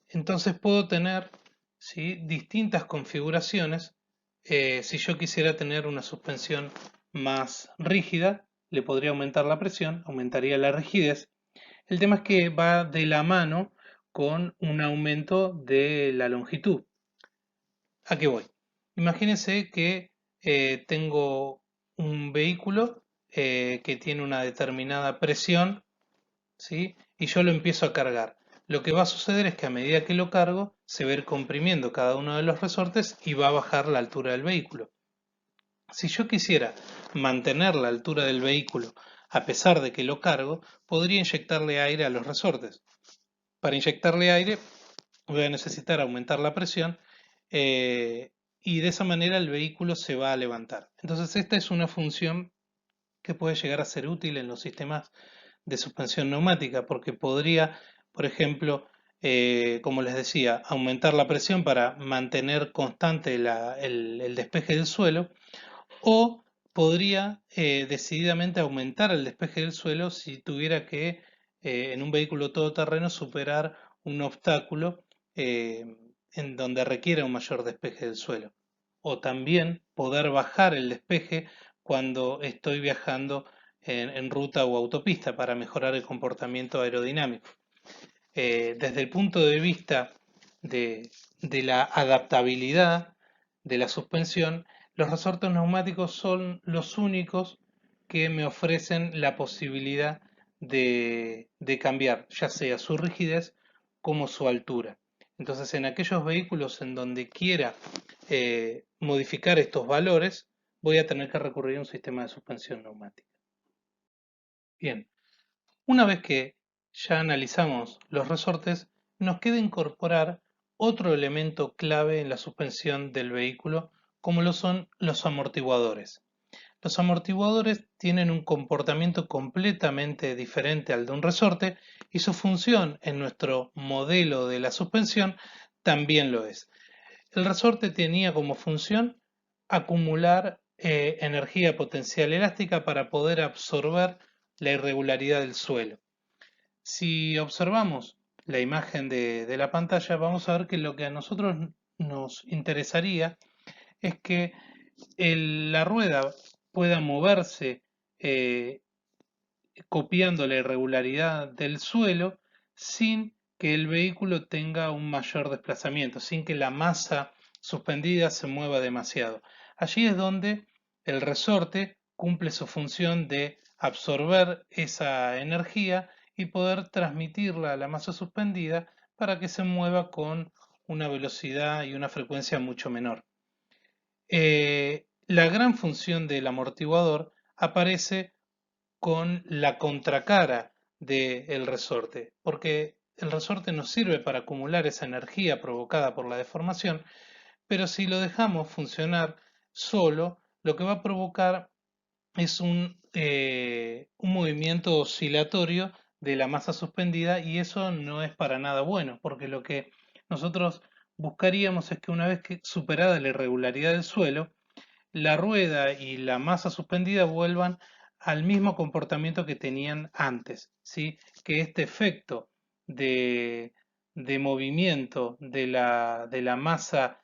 Entonces puedo tener, ¿sí?, distintas configuraciones. Si yo quisiera tener una suspensión más rígida, le podría aumentar la presión, aumentaría la rigidez. El tema es que va de la mano con un aumento de la longitud. ¿A qué voy? Imagínense que tengo un vehículo que tiene una determinada presión, ¿sí?, y yo lo empiezo a cargar. Lo que va a suceder es que a medida que lo cargo, se va a ir comprimiendo cada uno de los resortes y va a bajar la altura del vehículo. Si yo quisiera mantener la altura del vehículo a pesar de que lo cargo, podría inyectarle aire a los resortes. Para inyectarle aire voy a necesitar aumentar la presión y de esa manera el vehículo se va a levantar. Entonces esta es una función que puede llegar a ser útil en los sistemas de suspensión neumática porque podría, por ejemplo, como les decía, aumentar la presión para mantener constante el despeje del suelo o podría decididamente aumentar el despeje del suelo si tuviera que en un vehículo todoterreno superar un obstáculo eh, en donde requiera un mayor despeje del suelo. O también poder bajar el despeje cuando estoy viajando en ruta o autopista para mejorar el comportamiento aerodinámico. Desde el punto de vista de, de la adaptabilidad de la suspensión, los resortes neumáticos son los únicos que me ofrecen la posibilidad de cambiar, ya sea su rigidez como su altura. Entonces, en aquellos vehículos en donde quiera modificar estos valores, voy a tener que recurrir a un sistema de suspensión neumática. Bien, una vez que ya analizamos los resortes, nos queda incorporar otro elemento clave en la suspensión del vehículo, como lo son los amortiguadores. Los amortiguadores tienen un comportamiento completamente diferente al de un resorte y su función en nuestro modelo de la suspensión también lo es. El resorte tenía como función acumular energía potencial elástica para poder absorber la irregularidad del suelo. Si observamos la imagen de la pantalla, vamos a ver que lo que a nosotros nos interesaría es que la rueda pueda moverse eh, copiando la irregularidad del suelo sin que el vehículo tenga un mayor desplazamiento, sin que la masa suspendida se mueva demasiado. Allí es donde el resorte cumple su función de absorber esa energía y poder transmitirla a la masa suspendida para que se mueva con una velocidad y una frecuencia mucho menor. La gran función del amortiguador aparece con la contracara del resorte, porque el resorte nos sirve para acumular esa energía provocada por la deformación, pero si lo dejamos funcionar solo, lo que va a provocar es un movimiento oscilatorio de la masa suspendida y eso no es para nada bueno, porque lo que nosotros buscaríamos es que una vez que superada la irregularidad del suelo, la rueda y la masa suspendida vuelvan al mismo comportamiento que tenían antes, ¿sí? Que este efecto de, de movimiento de la masa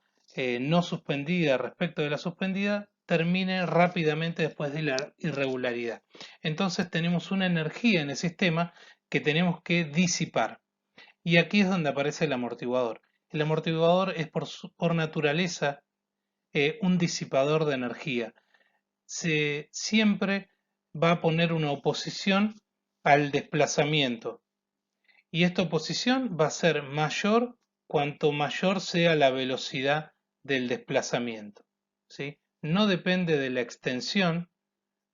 no suspendida respecto de la suspendida termine rápidamente después de la irregularidad. Entonces tenemos una energía en el sistema que tenemos que disipar. Y aquí es donde aparece el amortiguador. El amortiguador es por naturaleza un disipador de energía. Siempre va a poner una oposición al desplazamiento y esta oposición va a ser mayor cuanto mayor sea la velocidad del desplazamiento, ¿sí? no depende de la extensión,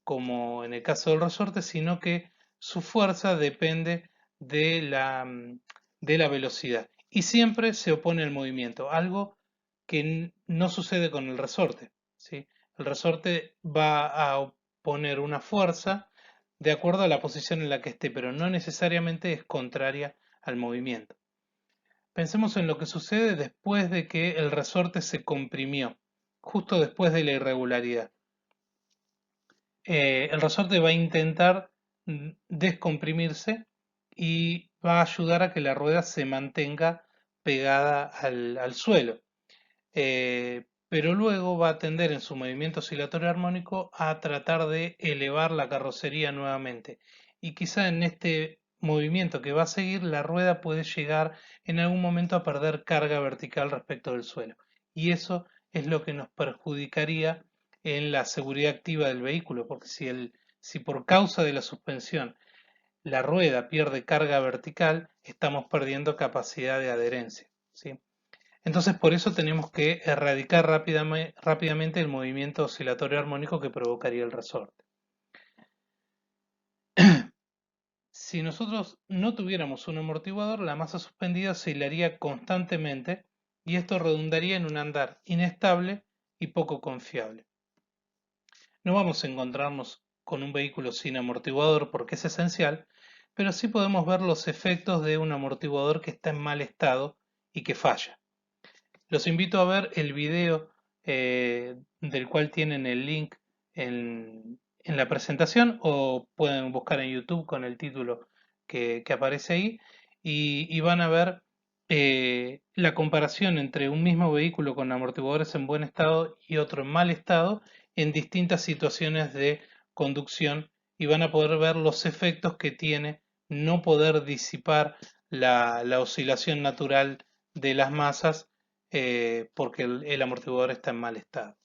como en el caso del resorte, sino que su fuerza depende de la velocidad. Y siempre se opone al movimiento, algo que no sucede con el resorte, ¿sí? El resorte va a oponer una fuerza de acuerdo a la posición en la que esté, pero no necesariamente es contraria al movimiento. Pensemos en lo que sucede después de que el resorte se comprimió, justo después de la irregularidad. El resorte va a intentar descomprimirse y va a ayudar a que la rueda se mantenga pegada al suelo. Pero luego va a tender en su movimiento oscilatorio armónico a tratar de elevar la carrocería nuevamente. Y quizá en este movimiento que va a seguir, la rueda puede llegar en algún momento a perder carga vertical respecto del suelo. Y eso es lo que nos perjudicaría en la seguridad activa del vehículo, porque si por causa de la suspensión la rueda pierde carga vertical, estamos perdiendo capacidad de adherencia, ¿sí? Entonces por eso tenemos que erradicar rápidamente el movimiento oscilatorio armónico que provocaría el resorte. Si nosotros no tuviéramos un amortiguador, la masa suspendida oscilaría constantemente y esto redundaría en un andar inestable y poco confiable. No vamos a encontrarnos con un vehículo sin amortiguador porque es esencial, pero sí podemos ver los efectos de un amortiguador que está en mal estado y que falla. Los invito a ver el video del cual tienen el link en la presentación o pueden buscar en YouTube con el título que aparece ahí y van a ver la comparación entre un mismo vehículo con amortiguadores en buen estado y otro en mal estado en distintas situaciones de conducción y van a poder ver los efectos que tiene no poder disipar la oscilación natural de las masas porque el amortiguador está en mal estado.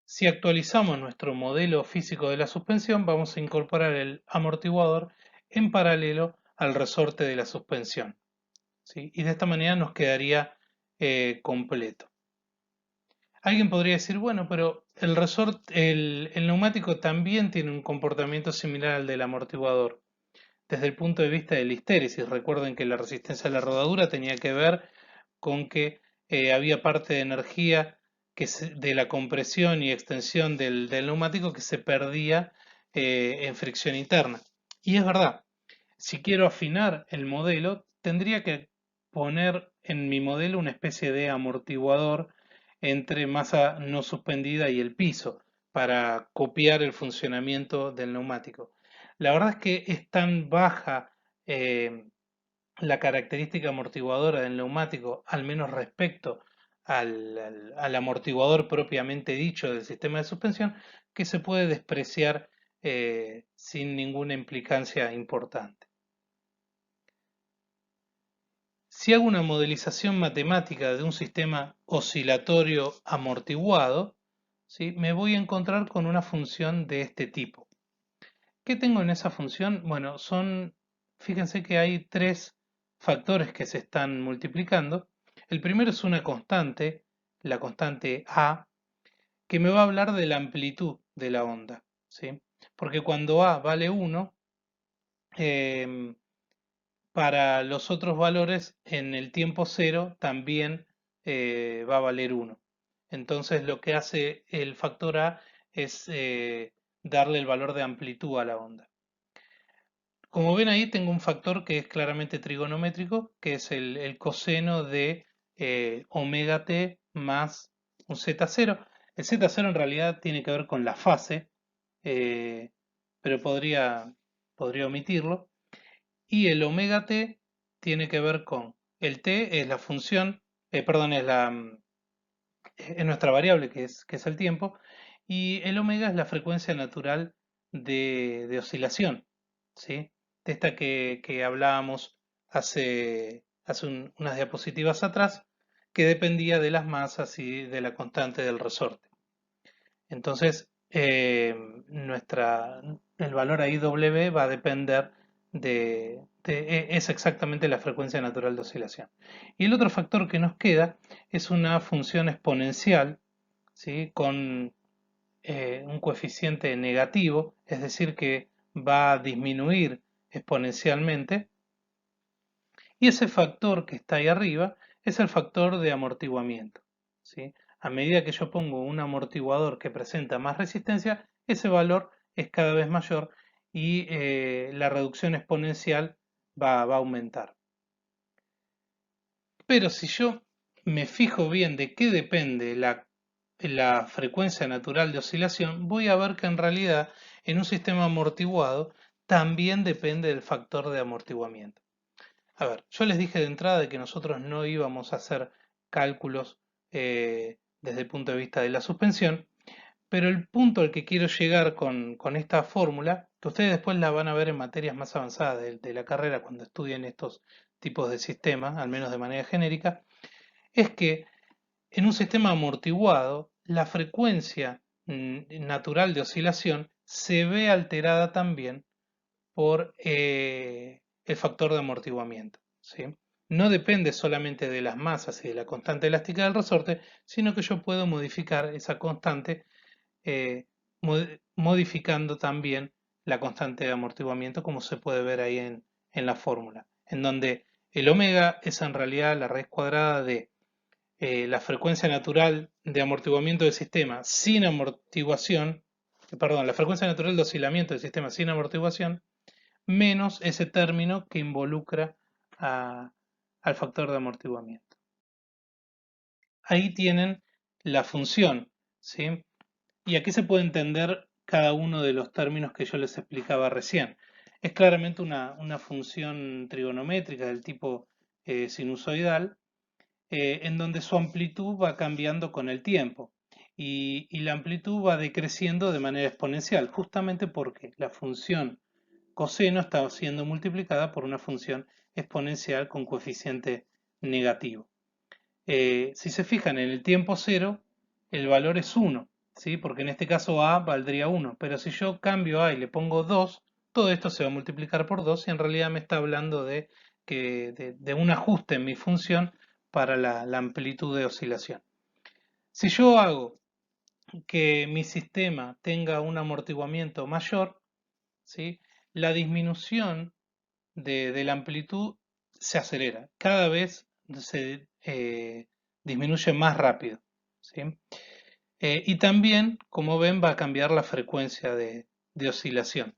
Si actualizamos nuestro modelo físico de la suspensión, vamos a incorporar el amortiguador en paralelo al resorte de la suspensión, ¿sí? Y de esta manera nos quedaría completo. Alguien podría decir, bueno, pero el neumático también tiene un comportamiento similar al del amortiguador. Desde el punto de vista de la histéresis, recuerden que la resistencia a la rodadura tenía que ver con que había parte de energía de la compresión y extensión del neumático que se perdía en fricción interna. Y es verdad, si quiero afinar el modelo, tendría que poner en mi modelo una especie de amortiguador entre masa no suspendida y el piso para copiar el funcionamiento del neumático. La verdad es que es tan baja eh, la característica amortiguadora del neumático, al menos respecto al amortiguador propiamente dicho del sistema de suspensión, que se puede despreciar sin ninguna implicancia importante. Si hago una modelización matemática de un sistema oscilatorio amortiguado, ¿sí?, me voy a encontrar con una función de este tipo. ¿Qué tengo en esa función? Bueno, fíjense que hay tres factores que se están multiplicando. El primero es una constante, la constante A, que me va a hablar de la amplitud de la onda, ¿sí? Porque cuando A vale 1, para los otros valores en el tiempo cero también va a valer 1. Entonces lo que hace el factor A es darle el valor de amplitud a la onda. Como ven ahí tengo un factor que es claramente trigonométrico, que es el coseno de omega t más un z0. El z0 en realidad tiene que ver con la fase, eh, pero podría omitirlo. Y el omega t tiene que ver con el t es la función, perdón, es nuestra variable que es el tiempo, y el omega es la frecuencia natural de oscilación, ¿sí? De esta que hablábamos hace unas diapositivas atrás, que dependía de las masas y de la constante del resorte. Entonces, el valor ahí W va a depender es exactamente la frecuencia natural de oscilación. Y el otro factor que nos queda es una función exponencial ¿sí? Con un coeficiente negativo, es decir, que va a disminuir exponencialmente, y ese factor que está ahí arriba es el factor de amortiguamiento, ¿sí? A medida que yo pongo un amortiguador que presenta más resistencia, ese valor es cada vez mayor y la reducción exponencial va a aumentar. Pero si yo me fijo bien de qué depende la frecuencia natural de oscilación, voy a ver que en realidad en un sistema amortiguado también depende del factor de amortiguamiento. A ver, yo les dije de entrada de que nosotros no íbamos a hacer cálculos desde el punto de vista de la suspensión, pero el punto al que quiero llegar con esta fórmula, que ustedes después la van a ver en materias más avanzadas de la carrera cuando estudien estos tipos de sistemas, al menos de manera genérica, es que en un sistema amortiguado, la frecuencia natural de oscilación se ve alterada también por el factor de amortiguamiento, ¿sí? No depende solamente de las masas y de la constante elástica del resorte, sino que yo puedo modificar esa constante eh, modificando también la constante de amortiguamiento, como se puede ver ahí en la fórmula, en donde el omega es en realidad la raíz cuadrada de la frecuencia natural de amortiguamiento del sistema sin amortiguación, perdón, la frecuencia natural de oscilamiento del sistema sin amortiguación, menos ese término que involucra al factor de amortiguamiento. Ahí tienen la función, ¿sí? Y aquí se puede entender cada uno de los términos que yo les explicaba recién. Es claramente una función trigonométrica del tipo sinusoidal, en donde su amplitud va cambiando con el tiempo y la amplitud va decreciendo de manera exponencial, justamente porque la función coseno está siendo multiplicada por una función exponencial con coeficiente negativo. Si se fijan en el tiempo cero, el valor es 1, ¿sí? Porque en este caso A valdría 1, pero si yo cambio A y le pongo 2, todo esto se va a multiplicar por 2 y en realidad me está hablando de un ajuste en mi función para la amplitud de oscilación. Si yo hago que mi sistema tenga un amortiguamiento mayor, ¿sí? La disminución de la amplitud se acelera, cada vez se disminuye más rápido, ¿sí? Y también, como ven, va a cambiar la frecuencia de oscilación.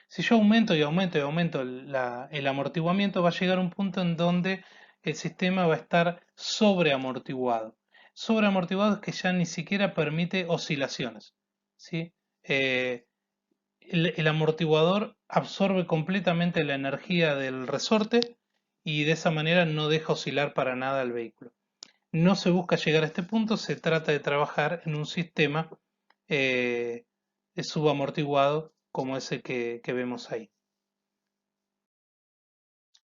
Si yo aumento y aumento y aumento el amortiguamiento, va a llegar a un punto en donde el sistema va a estar sobreamortiguado. Sobreamortiguado es que ya ni siquiera permite oscilaciones, ¿sí? El amortiguador absorbe completamente la energía del resorte y de esa manera no deja oscilar para nada el vehículo. No se busca llegar a este punto, se trata de trabajar en un sistema eh, subamortiguado como ese que vemos ahí.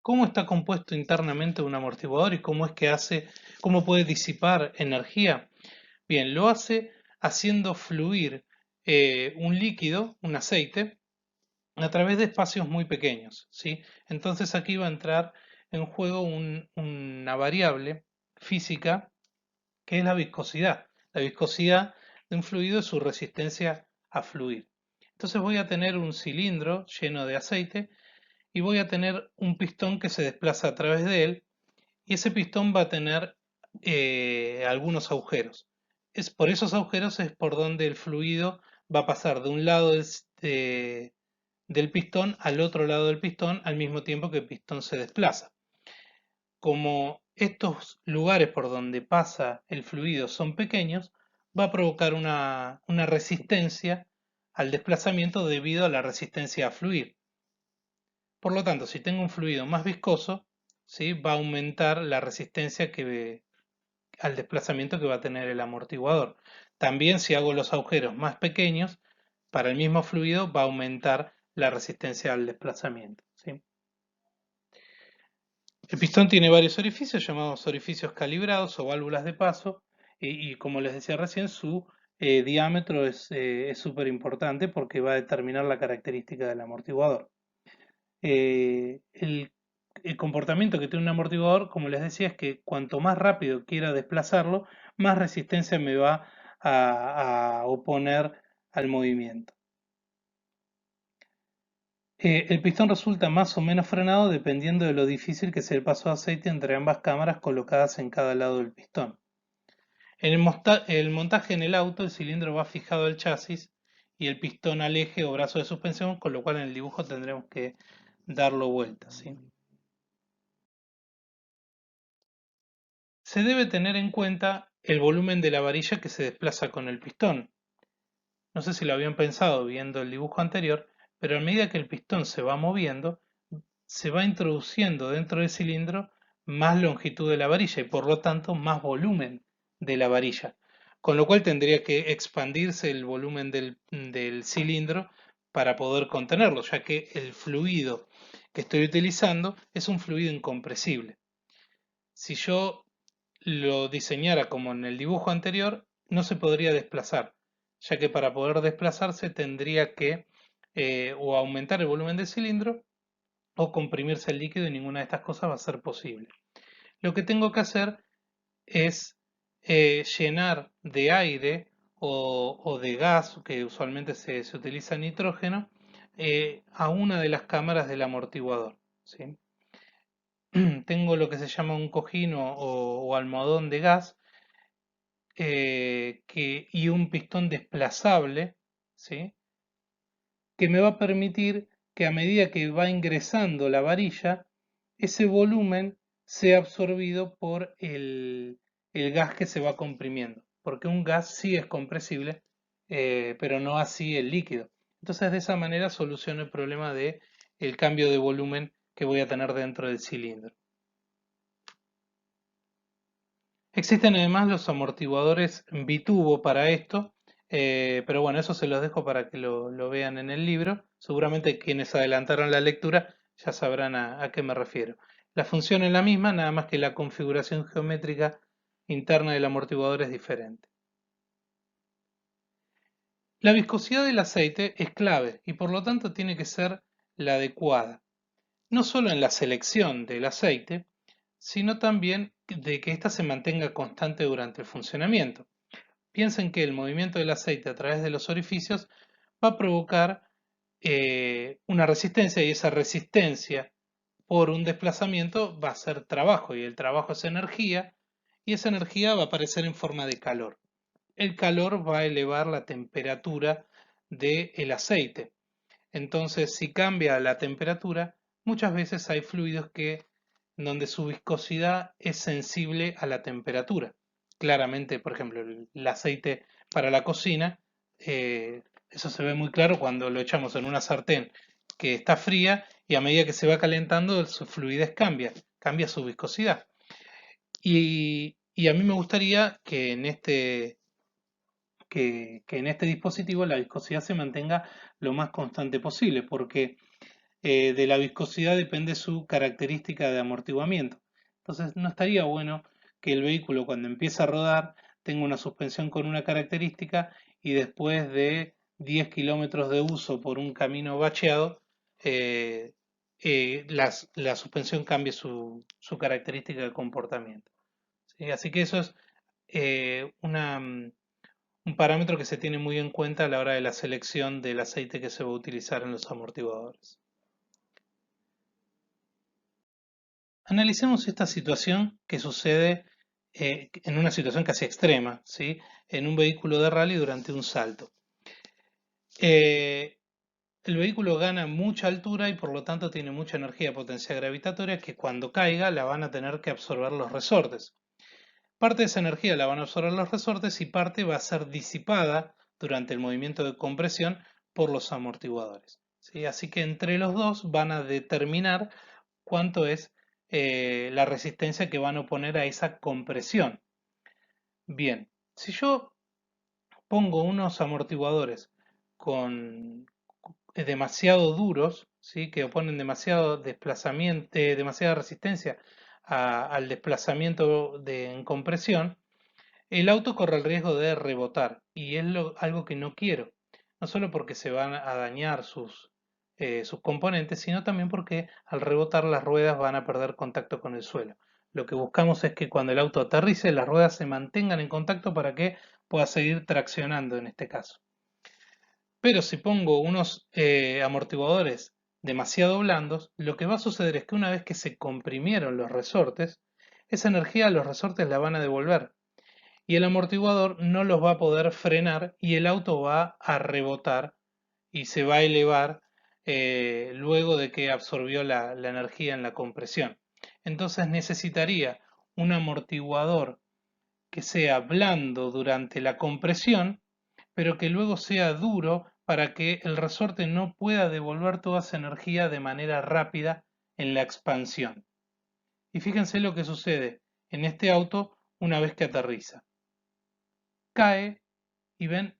¿Cómo está compuesto internamente un amortiguador y cómo es que cómo puede disipar energía? Bien, lo hace haciendo fluir un líquido, un aceite, a través de espacios muy pequeños, ¿sí? Entonces aquí va a entrar en juego una variable física que es la viscosidad. La viscosidad de un fluido es su resistencia a fluir. Entonces voy a tener un cilindro lleno de aceite y voy a tener un pistón que se desplaza a través de él y ese pistón va a tener algunos agujeros. Por esos agujeros es por donde el fluido va a pasar de un lado del pistón al otro lado del pistón al mismo tiempo que el pistón se desplaza. Como estos lugares por donde pasa el fluido son pequeños, va a provocar una resistencia al desplazamiento debido a la resistencia a fluir. Por lo tanto, si tengo un fluido más viscoso, ¿sí? Va a aumentar la resistencia al desplazamiento que va a tener el amortiguador. También si hago los agujeros más pequeños, para el mismo fluido va a aumentar la resistencia al desplazamiento, ¿sí? El pistón tiene varios orificios llamados orificios calibrados o válvulas de paso y como les decía recién, su diámetro es súper importante porque va a determinar la característica del amortiguador. El comportamiento que tiene un amortiguador, como les decía, es que cuanto más rápido quiera desplazarlo, más resistencia me va a oponer al movimiento. El pistón resulta más o menos frenado dependiendo de lo difícil que sea el paso de aceite entre ambas cámaras colocadas en cada lado del pistón. En el montaje en el auto, el cilindro va fijado al chasis y el pistón al eje o brazo de suspensión, con lo cual en el dibujo tendremos que darlo vuelta, ¿sí? Se debe tener en cuenta el volumen de la varilla que se desplaza con el pistón. No sé si lo habían pensado viendo el dibujo anterior, pero a medida que el pistón se va moviendo, se va introduciendo dentro del cilindro más longitud de la varilla y por lo tanto más volumen de la varilla. Con lo cual tendría que expandirse el volumen del cilindro para poder contenerlo, ya que el fluido que estoy utilizando es un fluido incompresible. Si yo lo diseñara como en el dibujo anterior, no se podría desplazar, ya que para poder desplazarse tendría que o aumentar el volumen del cilindro o comprimirse el líquido y ninguna de estas cosas va a ser posible. Lo que tengo que hacer es llenar de aire o de gas, que usualmente se utiliza nitrógeno, a una de las cámaras del amortiguador, ¿sí? Tengo lo que se llama un cojín o almohadón de gas y un pistón desplazable, ¿sí? Que me va a permitir que a medida que va ingresando la varilla, ese volumen sea absorbido por el gas que se va comprimiendo, porque un gas sí es compresible, pero no así el líquido. Entonces de esa manera soluciono el problema de el cambio de volumen que voy a tener dentro del cilindro. Existen además los amortiguadores bitubo para esto, pero bueno, eso se los dejo para que lo vean en el libro. Seguramente quienes adelantaron la lectura ya sabrán a qué me refiero. La función es la misma, nada más que la configuración geométrica interna del amortiguador es diferente. La viscosidad del aceite es clave y por lo tanto tiene que ser la adecuada, no solo en la selección del aceite, sino también de que ésta se mantenga constante durante el funcionamiento. Piensen que el movimiento del aceite a través de los orificios va a provocar una resistencia y esa resistencia por un desplazamiento va a ser trabajo y el trabajo es energía y esa energía va a aparecer en forma de calor. El calor va a elevar la temperatura del aceite. Entonces, si cambia la temperatura, muchas veces hay fluidos donde su viscosidad es sensible a la temperatura. Claramente, por ejemplo, el aceite para la cocina, eso se ve muy claro cuando lo echamos en una sartén que está fría y a medida que se va calentando su fluidez cambia su viscosidad. Y a mí me gustaría que en este dispositivo la viscosidad se mantenga lo más constante posible, porque de la viscosidad depende su característica de amortiguamiento. Entonces no estaría bueno que el vehículo cuando empieza a rodar tenga una suspensión con una característica y después de 10 kilómetros de uso por un camino bacheado, eh, la suspensión cambie su característica de comportamiento. ¿Sí? Así que eso es un parámetro que se tiene muy en cuenta a la hora de la selección del aceite que se va a utilizar en los amortiguadores. Analicemos esta situación que sucede en una situación casi extrema, ¿sí? En un vehículo de rally durante un salto. El vehículo gana mucha altura y por lo tanto tiene mucha energía potencial gravitatoria que cuando caiga la van a tener que absorber los resortes. Parte de esa energía la van a absorber los resortes y parte va a ser disipada durante el movimiento de compresión por los amortiguadores, ¿sí? Así que entre los dos van a determinar cuánto es la resistencia que van a oponer a esa compresión. Bien, si yo pongo unos amortiguadores con demasiado duros, ¿sí? Que oponen demasiado desplazamiento, demasiada resistencia al desplazamiento en compresión, el auto corre el riesgo de rebotar y es algo que no quiero, no solo porque se van a dañar sus componentes, sino también porque al rebotar las ruedas van a perder contacto con el suelo. Lo que buscamos es que cuando el auto aterrice las ruedas se mantengan en contacto para que pueda seguir traccionando en este caso. Pero si pongo unos amortiguadores demasiado blandos, lo que va a suceder es que una vez que se comprimieron los resortes, esa energía a los resortes la van a devolver y el amortiguador no los va a poder frenar y el auto va a rebotar y se va a elevar luego de que absorbió la energía en la compresión. Entonces necesitaría un amortiguador que sea blando durante la compresión, pero que luego sea duro para que el resorte no pueda devolver toda esa energía de manera rápida en la expansión. Y fíjense lo que sucede en este auto una vez que aterriza. Cae y ven,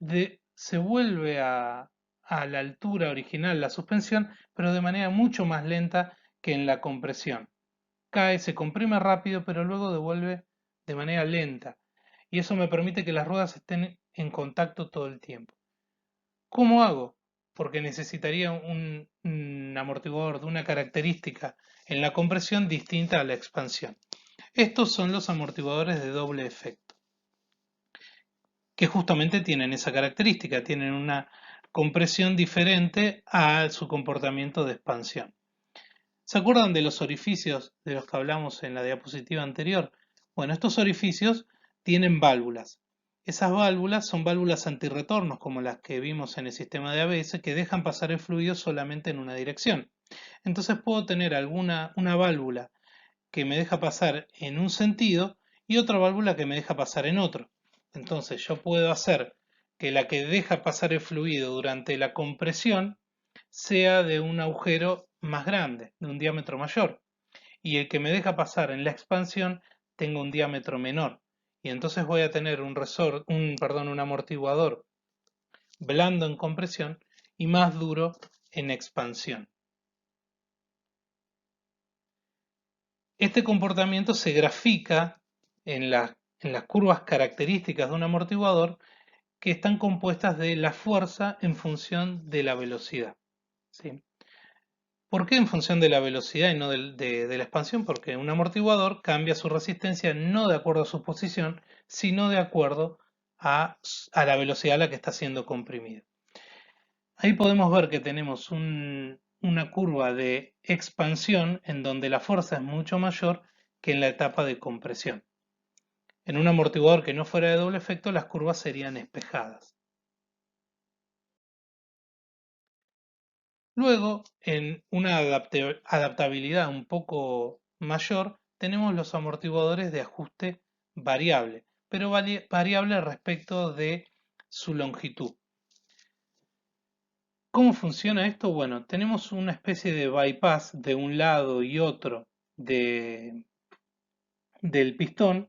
se vuelve a la altura original la suspensión, pero de manera mucho más lenta que en la compresión. Cae, se comprime rápido, pero luego devuelve de manera lenta. Y eso me permite que las ruedas estén en contacto todo el tiempo. ¿Cómo hago? Porque necesitaría un amortiguador de una característica en la compresión distinta a la expansión. Estos son los amortiguadores de doble efecto, que justamente tienen esa característica, tienen una compresión diferente a su comportamiento de expansión. ¿Se acuerdan de los orificios de los que hablamos en la diapositiva anterior? Bueno, estos orificios tienen válvulas. Esas válvulas son válvulas antirretornos, como las que vimos en el sistema de ABS, que dejan pasar el fluido solamente en una dirección. Entonces puedo tener una válvula que me deja pasar en un sentido y otra válvula que me deja pasar en otro. Entonces yo puedo hacer que la que deja pasar el fluido durante la compresión sea de un agujero más grande, de un diámetro mayor, y el que me deja pasar en la expansión tenga un diámetro menor. Y entonces voy a tener un amortiguador blando en compresión y más duro en expansión. Este comportamiento se grafica en las curvas características de un amortiguador que están compuestas de la fuerza en función de la velocidad. ¿Sí? ¿Por qué en función de la velocidad y no de la expansión? Porque un amortiguador cambia su resistencia no de acuerdo a su posición, sino de acuerdo a la velocidad a la que está siendo comprimido. Ahí podemos ver que tenemos una curva de expansión en donde la fuerza es mucho mayor que en la etapa de compresión. En un amortiguador que no fuera de doble efecto, las curvas serían espejadas. Luego, en una adaptabilidad un poco mayor, tenemos los amortiguadores de ajuste variable, pero variable respecto de su longitud. ¿Cómo funciona esto? Bueno, tenemos una especie de bypass de un lado y otro del pistón,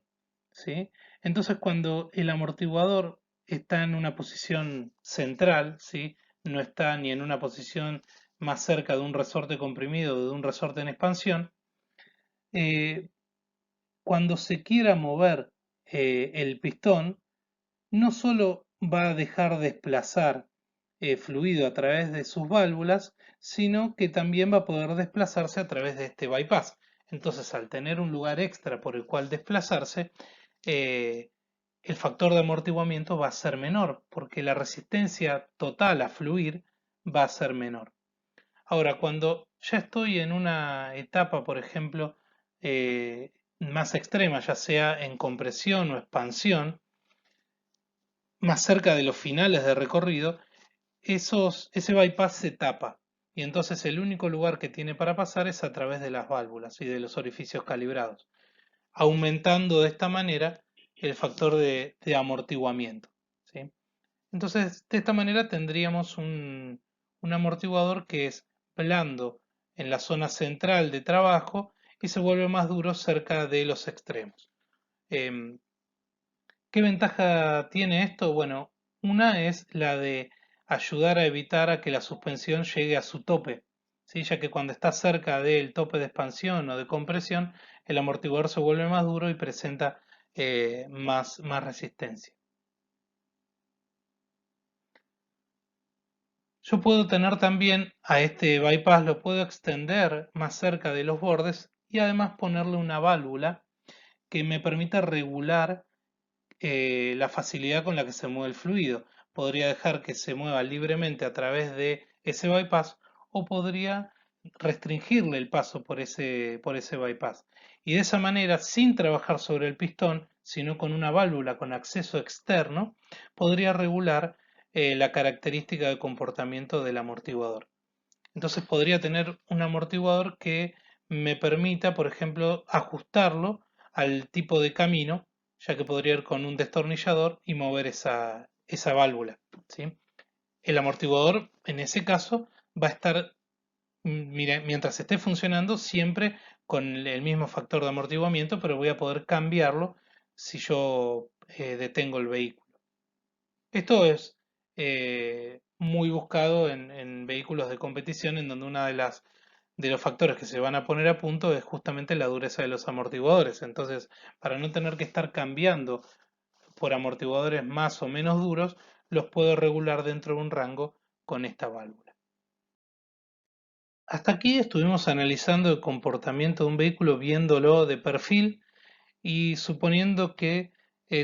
¿sí? Entonces, cuando el amortiguador está en una posición central, ¿sí? No está ni en una posición más cerca de un resorte comprimido o de un resorte en expansión, eh, cuando se quiera mover el pistón, no solo va a dejar desplazar fluido a través de sus válvulas, sino que también va a poder desplazarse a través de este bypass. Entonces, al tener un lugar extra por el cual desplazarse, eh, el factor de amortiguamiento va a ser menor, porque la resistencia total a fluir va a ser menor. Ahora, cuando ya estoy en una etapa, por ejemplo, más extrema, ya sea en compresión o expansión, más cerca de los finales de recorrido, ese bypass se tapa y entonces el único lugar que tiene para pasar es a través de las válvulas y de los orificios calibrados, aumentando de esta manera el factor de amortiguamiento. ¿Sí? Entonces, de esta manera tendríamos un amortiguador que es blando en la zona central de trabajo y se vuelve más duro cerca de los extremos. Em, ¿Qué ventaja tiene esto? Bueno, una es la de ayudar a evitar a que la suspensión llegue a su tope, ¿sí? Ya que cuando está cerca del tope de expansión o de compresión, el amortiguador se vuelve más duro y presenta más resistencia. Yo puedo tener también a este bypass, lo puedo extender más cerca de los bordes y además ponerle una válvula que me permita regular la facilidad con la que se mueve el fluido. Podría dejar que se mueva libremente a través de ese bypass o podría restringirle el paso por ese bypass. Y de esa manera, sin trabajar sobre el pistón, sino con una válvula con acceso externo, podría regular la característica de comportamiento del amortiguador. Entonces podría tener un amortiguador que me permita, por ejemplo, ajustarlo al tipo de camino, ya que podría ir con un destornillador y mover esa válvula, ¿sí? El amortiguador, en ese caso, va a estar, mientras esté funcionando, siempre con el mismo factor de amortiguamiento, pero voy a poder cambiarlo si yo detengo el vehículo. Esto es muy buscado en vehículos de competición, en donde una de los factores que se van a poner a punto es justamente la dureza de los amortiguadores. Entonces, para no tener que estar cambiando por amortiguadores más o menos duros, los puedo regular dentro de un rango con esta válvula. Hasta aquí estuvimos analizando el comportamiento de un vehículo viéndolo de perfil y suponiendo que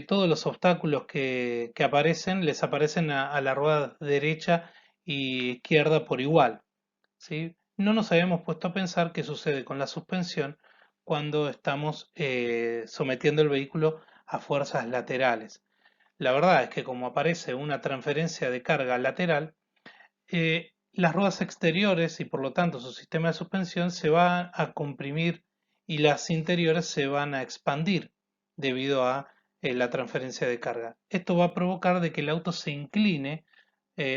todos los obstáculos que aparecen les aparecen a la rueda derecha y izquierda por igual, ¿sí? No nos habíamos puesto a pensar qué sucede con la suspensión cuando estamos sometiendo el vehículo a fuerzas laterales. La verdad es que como aparece una transferencia de carga lateral, las ruedas exteriores y por lo tanto su sistema de suspensión se va a comprimir y las interiores se van a expandir debido a la transferencia de carga. Esto va a provocar de que el auto se incline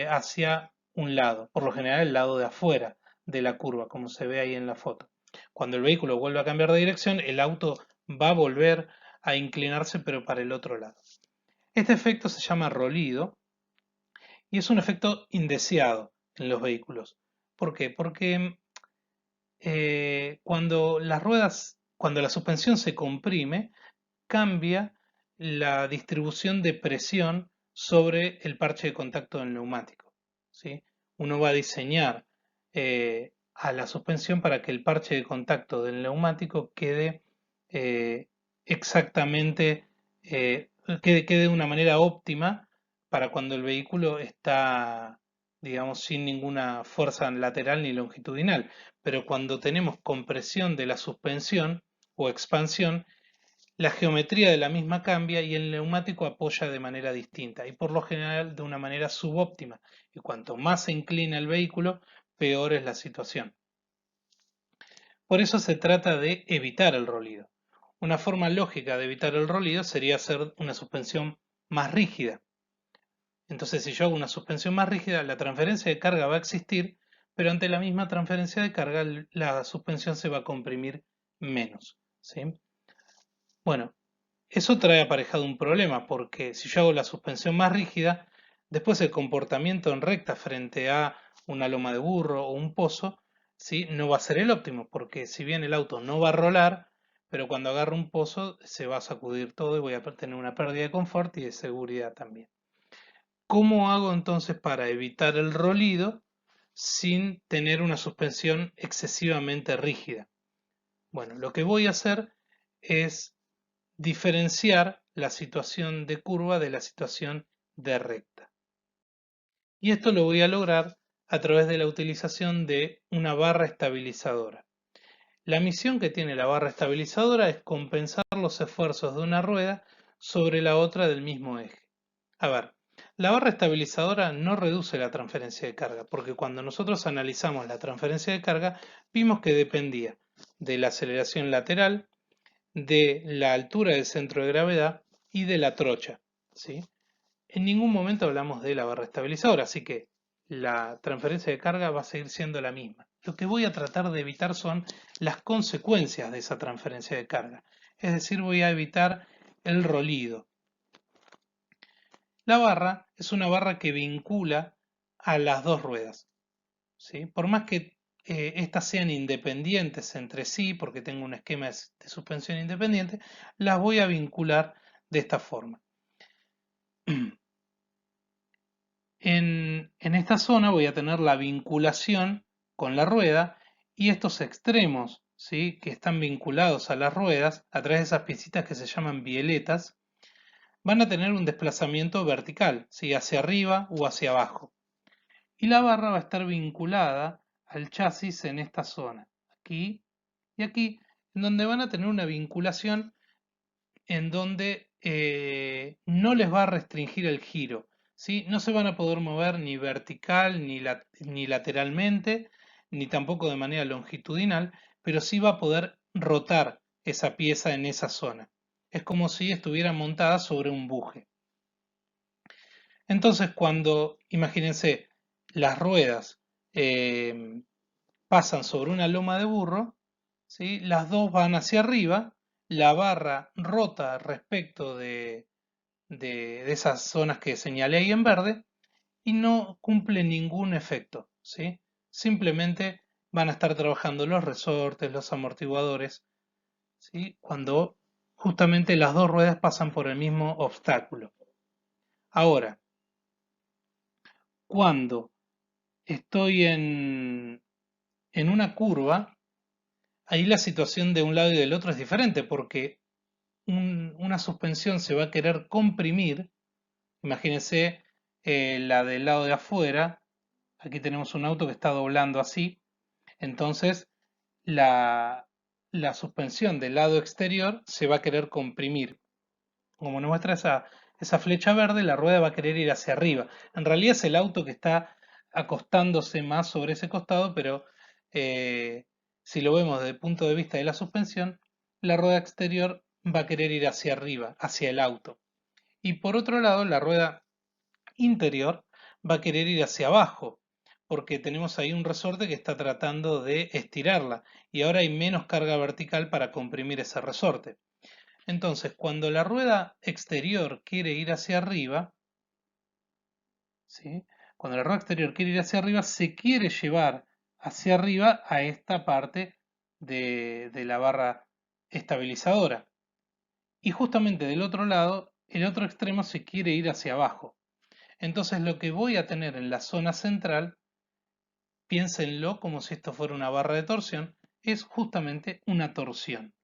hacia un lado, por lo general el lado de afuera de la curva, como se ve ahí en la foto. Cuando el vehículo vuelve a cambiar de dirección, el auto va a volver a inclinarse pero para el otro lado. Este efecto se llama rolido y es un efecto indeseado en los vehículos. ¿Por qué? Porque cuando la suspensión se comprime, cambia la distribución de presión sobre el parche de contacto del neumático, ¿sí? Uno va a diseñar a la suspensión para que el parche de contacto del neumático quede eh, exactamente, quede de una manera óptima para cuando el vehículo está, digamos, sin ninguna fuerza lateral ni longitudinal. Pero cuando tenemos compresión de la suspensión o expansión, la geometría de la misma cambia y el neumático apoya de manera distinta y por lo general de una manera subóptima. Y cuanto más se inclina el vehículo, peor es la situación. Por eso se trata de evitar el rolido. Una forma lógica de evitar el rolido sería hacer una suspensión más rígida. Entonces, si yo hago una suspensión más rígida, la transferencia de carga va a existir, pero ante la misma transferencia de carga, la suspensión se va a comprimir menos, ¿sí? Bueno, eso trae aparejado un problema, porque si yo hago la suspensión más rígida, después el comportamiento en recta frente a una loma de burro o un pozo, ¿sí? No va a ser el óptimo, porque si bien el auto no va a rolar, pero cuando agarre un pozo se va a sacudir todo y voy a tener una pérdida de confort y de seguridad también. ¿Cómo hago entonces para evitar el rolido sin tener una suspensión excesivamente rígida? Bueno, lo que voy a hacer es diferenciar la situación de curva de la situación de recta. Y esto lo voy a lograr a través de la utilización de una barra estabilizadora. La misión que tiene la barra estabilizadora es compensar los esfuerzos de una rueda sobre la otra del mismo eje. A ver, la barra estabilizadora no reduce la transferencia de carga, porque cuando nosotros analizamos la transferencia de carga, vimos que dependía de la aceleración lateral, de la altura del centro de gravedad y de la trocha, ¿sí? En ningún momento hablamos de la barra estabilizadora, así que la transferencia de carga va a seguir siendo la misma. Lo que voy a tratar de evitar son las consecuencias de esa transferencia de carga, es decir, voy a evitar el rolido. La barra es una barra que vincula a las dos ruedas, ¿sí? Por más que estas sean independientes entre sí, porque tengo un esquema de suspensión independiente, las voy a vincular de esta forma. En esta zona voy a tener la vinculación con la rueda y estos extremos, ¿sí? Que están vinculados a las ruedas a través de esas piecitas que se llaman bieletas, van a tener un desplazamiento vertical, ¿sí? Hacia arriba o hacia abajo. Y la barra va a estar vinculada al chasis en esta zona, aquí y aquí, en donde van a tener una vinculación en donde no les va a restringir el giro, ¿sí? No se van a poder mover ni vertical ni lateralmente, ni tampoco de manera longitudinal, pero sí va a poder rotar esa pieza en esa zona. Es como si estuviera montada sobre un buje. Entonces, cuando, imagínense, las ruedas eh, pasan sobre una loma de burro, ¿sí? Las dos van hacia arriba, la barra rota respecto de esas zonas que señalé ahí en verde y no cumple ningún efecto, ¿sí? Simplemente van a estar trabajando los resortes, los amortiguadores, ¿sí? Cuando justamente las dos ruedas pasan por el mismo obstáculo. Ahora, cuando estoy en una curva, ahí la situación de un lado y del otro es diferente porque una suspensión se va a querer comprimir. Imagínense la del lado de afuera. Aquí tenemos un auto que está doblando así. Entonces la, la suspensión del lado exterior se va a querer comprimir. Como nos muestra esa flecha verde, la rueda va a querer ir hacia arriba. En realidad es el auto que está acostándose más sobre ese costado, pero si lo vemos desde el punto de vista de la suspensión, la rueda exterior va a querer ir hacia arriba, hacia el auto. Y por otro lado, la rueda interior va a querer ir hacia abajo, porque tenemos ahí un resorte que está tratando de estirarla y ahora hay menos carga vertical para comprimir ese resorte. Entonces, cuando la rueda exterior quiere ir hacia arriba, ¿sí? Cuando la rueda exterior quiere ir hacia arriba, se quiere llevar hacia arriba a esta parte de la barra estabilizadora. Y justamente del otro lado, el otro extremo se quiere ir hacia abajo. Entonces lo que voy a tener en la zona central, piénsenlo como si esto fuera una barra de torsión, es justamente una torsión.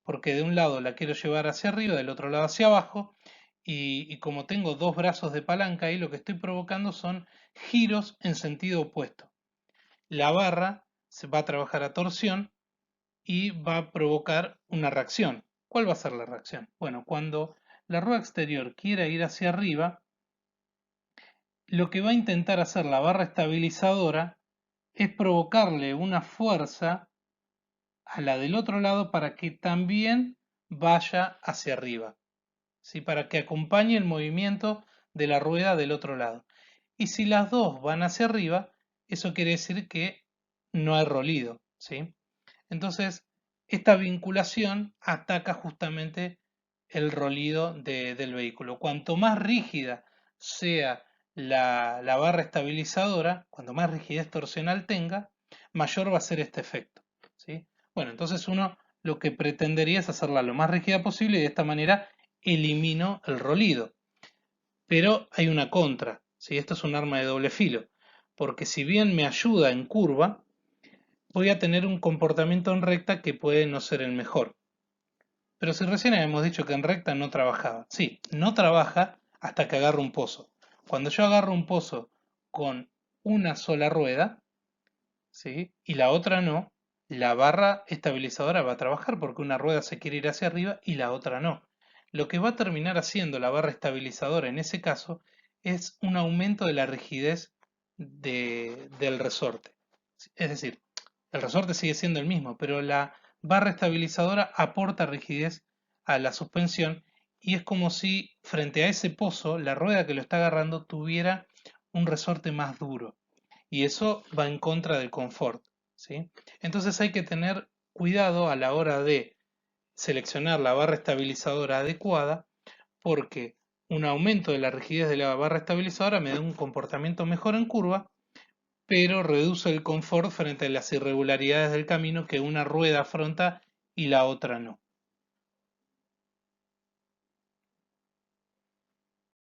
Porque de un lado la quiero llevar hacia arriba, del otro lado hacia abajo, y como tengo dos brazos de palanca ahí, lo que estoy provocando son giros en sentido opuesto. La barra se va a trabajar a torsión y va a provocar una reacción. ¿Cuál va a ser la reacción? Bueno, cuando la rueda exterior quiera ir hacia arriba, lo que va a intentar hacer la barra estabilizadora es provocarle una fuerza a la del otro lado para que también vaya hacia arriba, ¿sí? Para que acompañe el movimiento de la rueda del otro lado. Y si las dos van hacia arriba, eso quiere decir que no hay rolido, ¿sí? Entonces, esta vinculación ataca justamente el rolido del vehículo. Cuanto más rígida sea la barra estabilizadora, cuanto más rigidez torsional tenga, mayor va a ser este efecto, ¿sí? Bueno, entonces uno lo que pretendería es hacerla lo más rígida posible y de esta manera elimino el rolido. Pero hay una contra, ¿sí? Esto es un arma de doble filo, porque si bien me ayuda en curva, voy a tener un comportamiento en recta que puede no ser el mejor. Pero si recién habíamos dicho que en recta no trabajaba. Sí, no trabaja hasta que agarro un pozo. Cuando yo agarro un pozo con una sola rueda, ¿sí? Y la otra no, la barra estabilizadora va a trabajar porque una rueda se quiere ir hacia arriba y la otra no. Lo que va a terminar haciendo la barra estabilizadora en ese caso es un aumento de la rigidez del resorte. Es decir, el resorte sigue siendo el mismo, pero la barra estabilizadora aporta rigidez a la suspensión y es como si frente a ese pozo la rueda que lo está agarrando tuviera un resorte más duro y eso va en contra del confort, ¿sí? Entonces hay que tener cuidado a la hora de seleccionar la barra estabilizadora adecuada porque un aumento de la rigidez de la barra estabilizadora me da un comportamiento mejor en curva, pero reduce el confort frente a las irregularidades del camino que una rueda afronta y la otra no.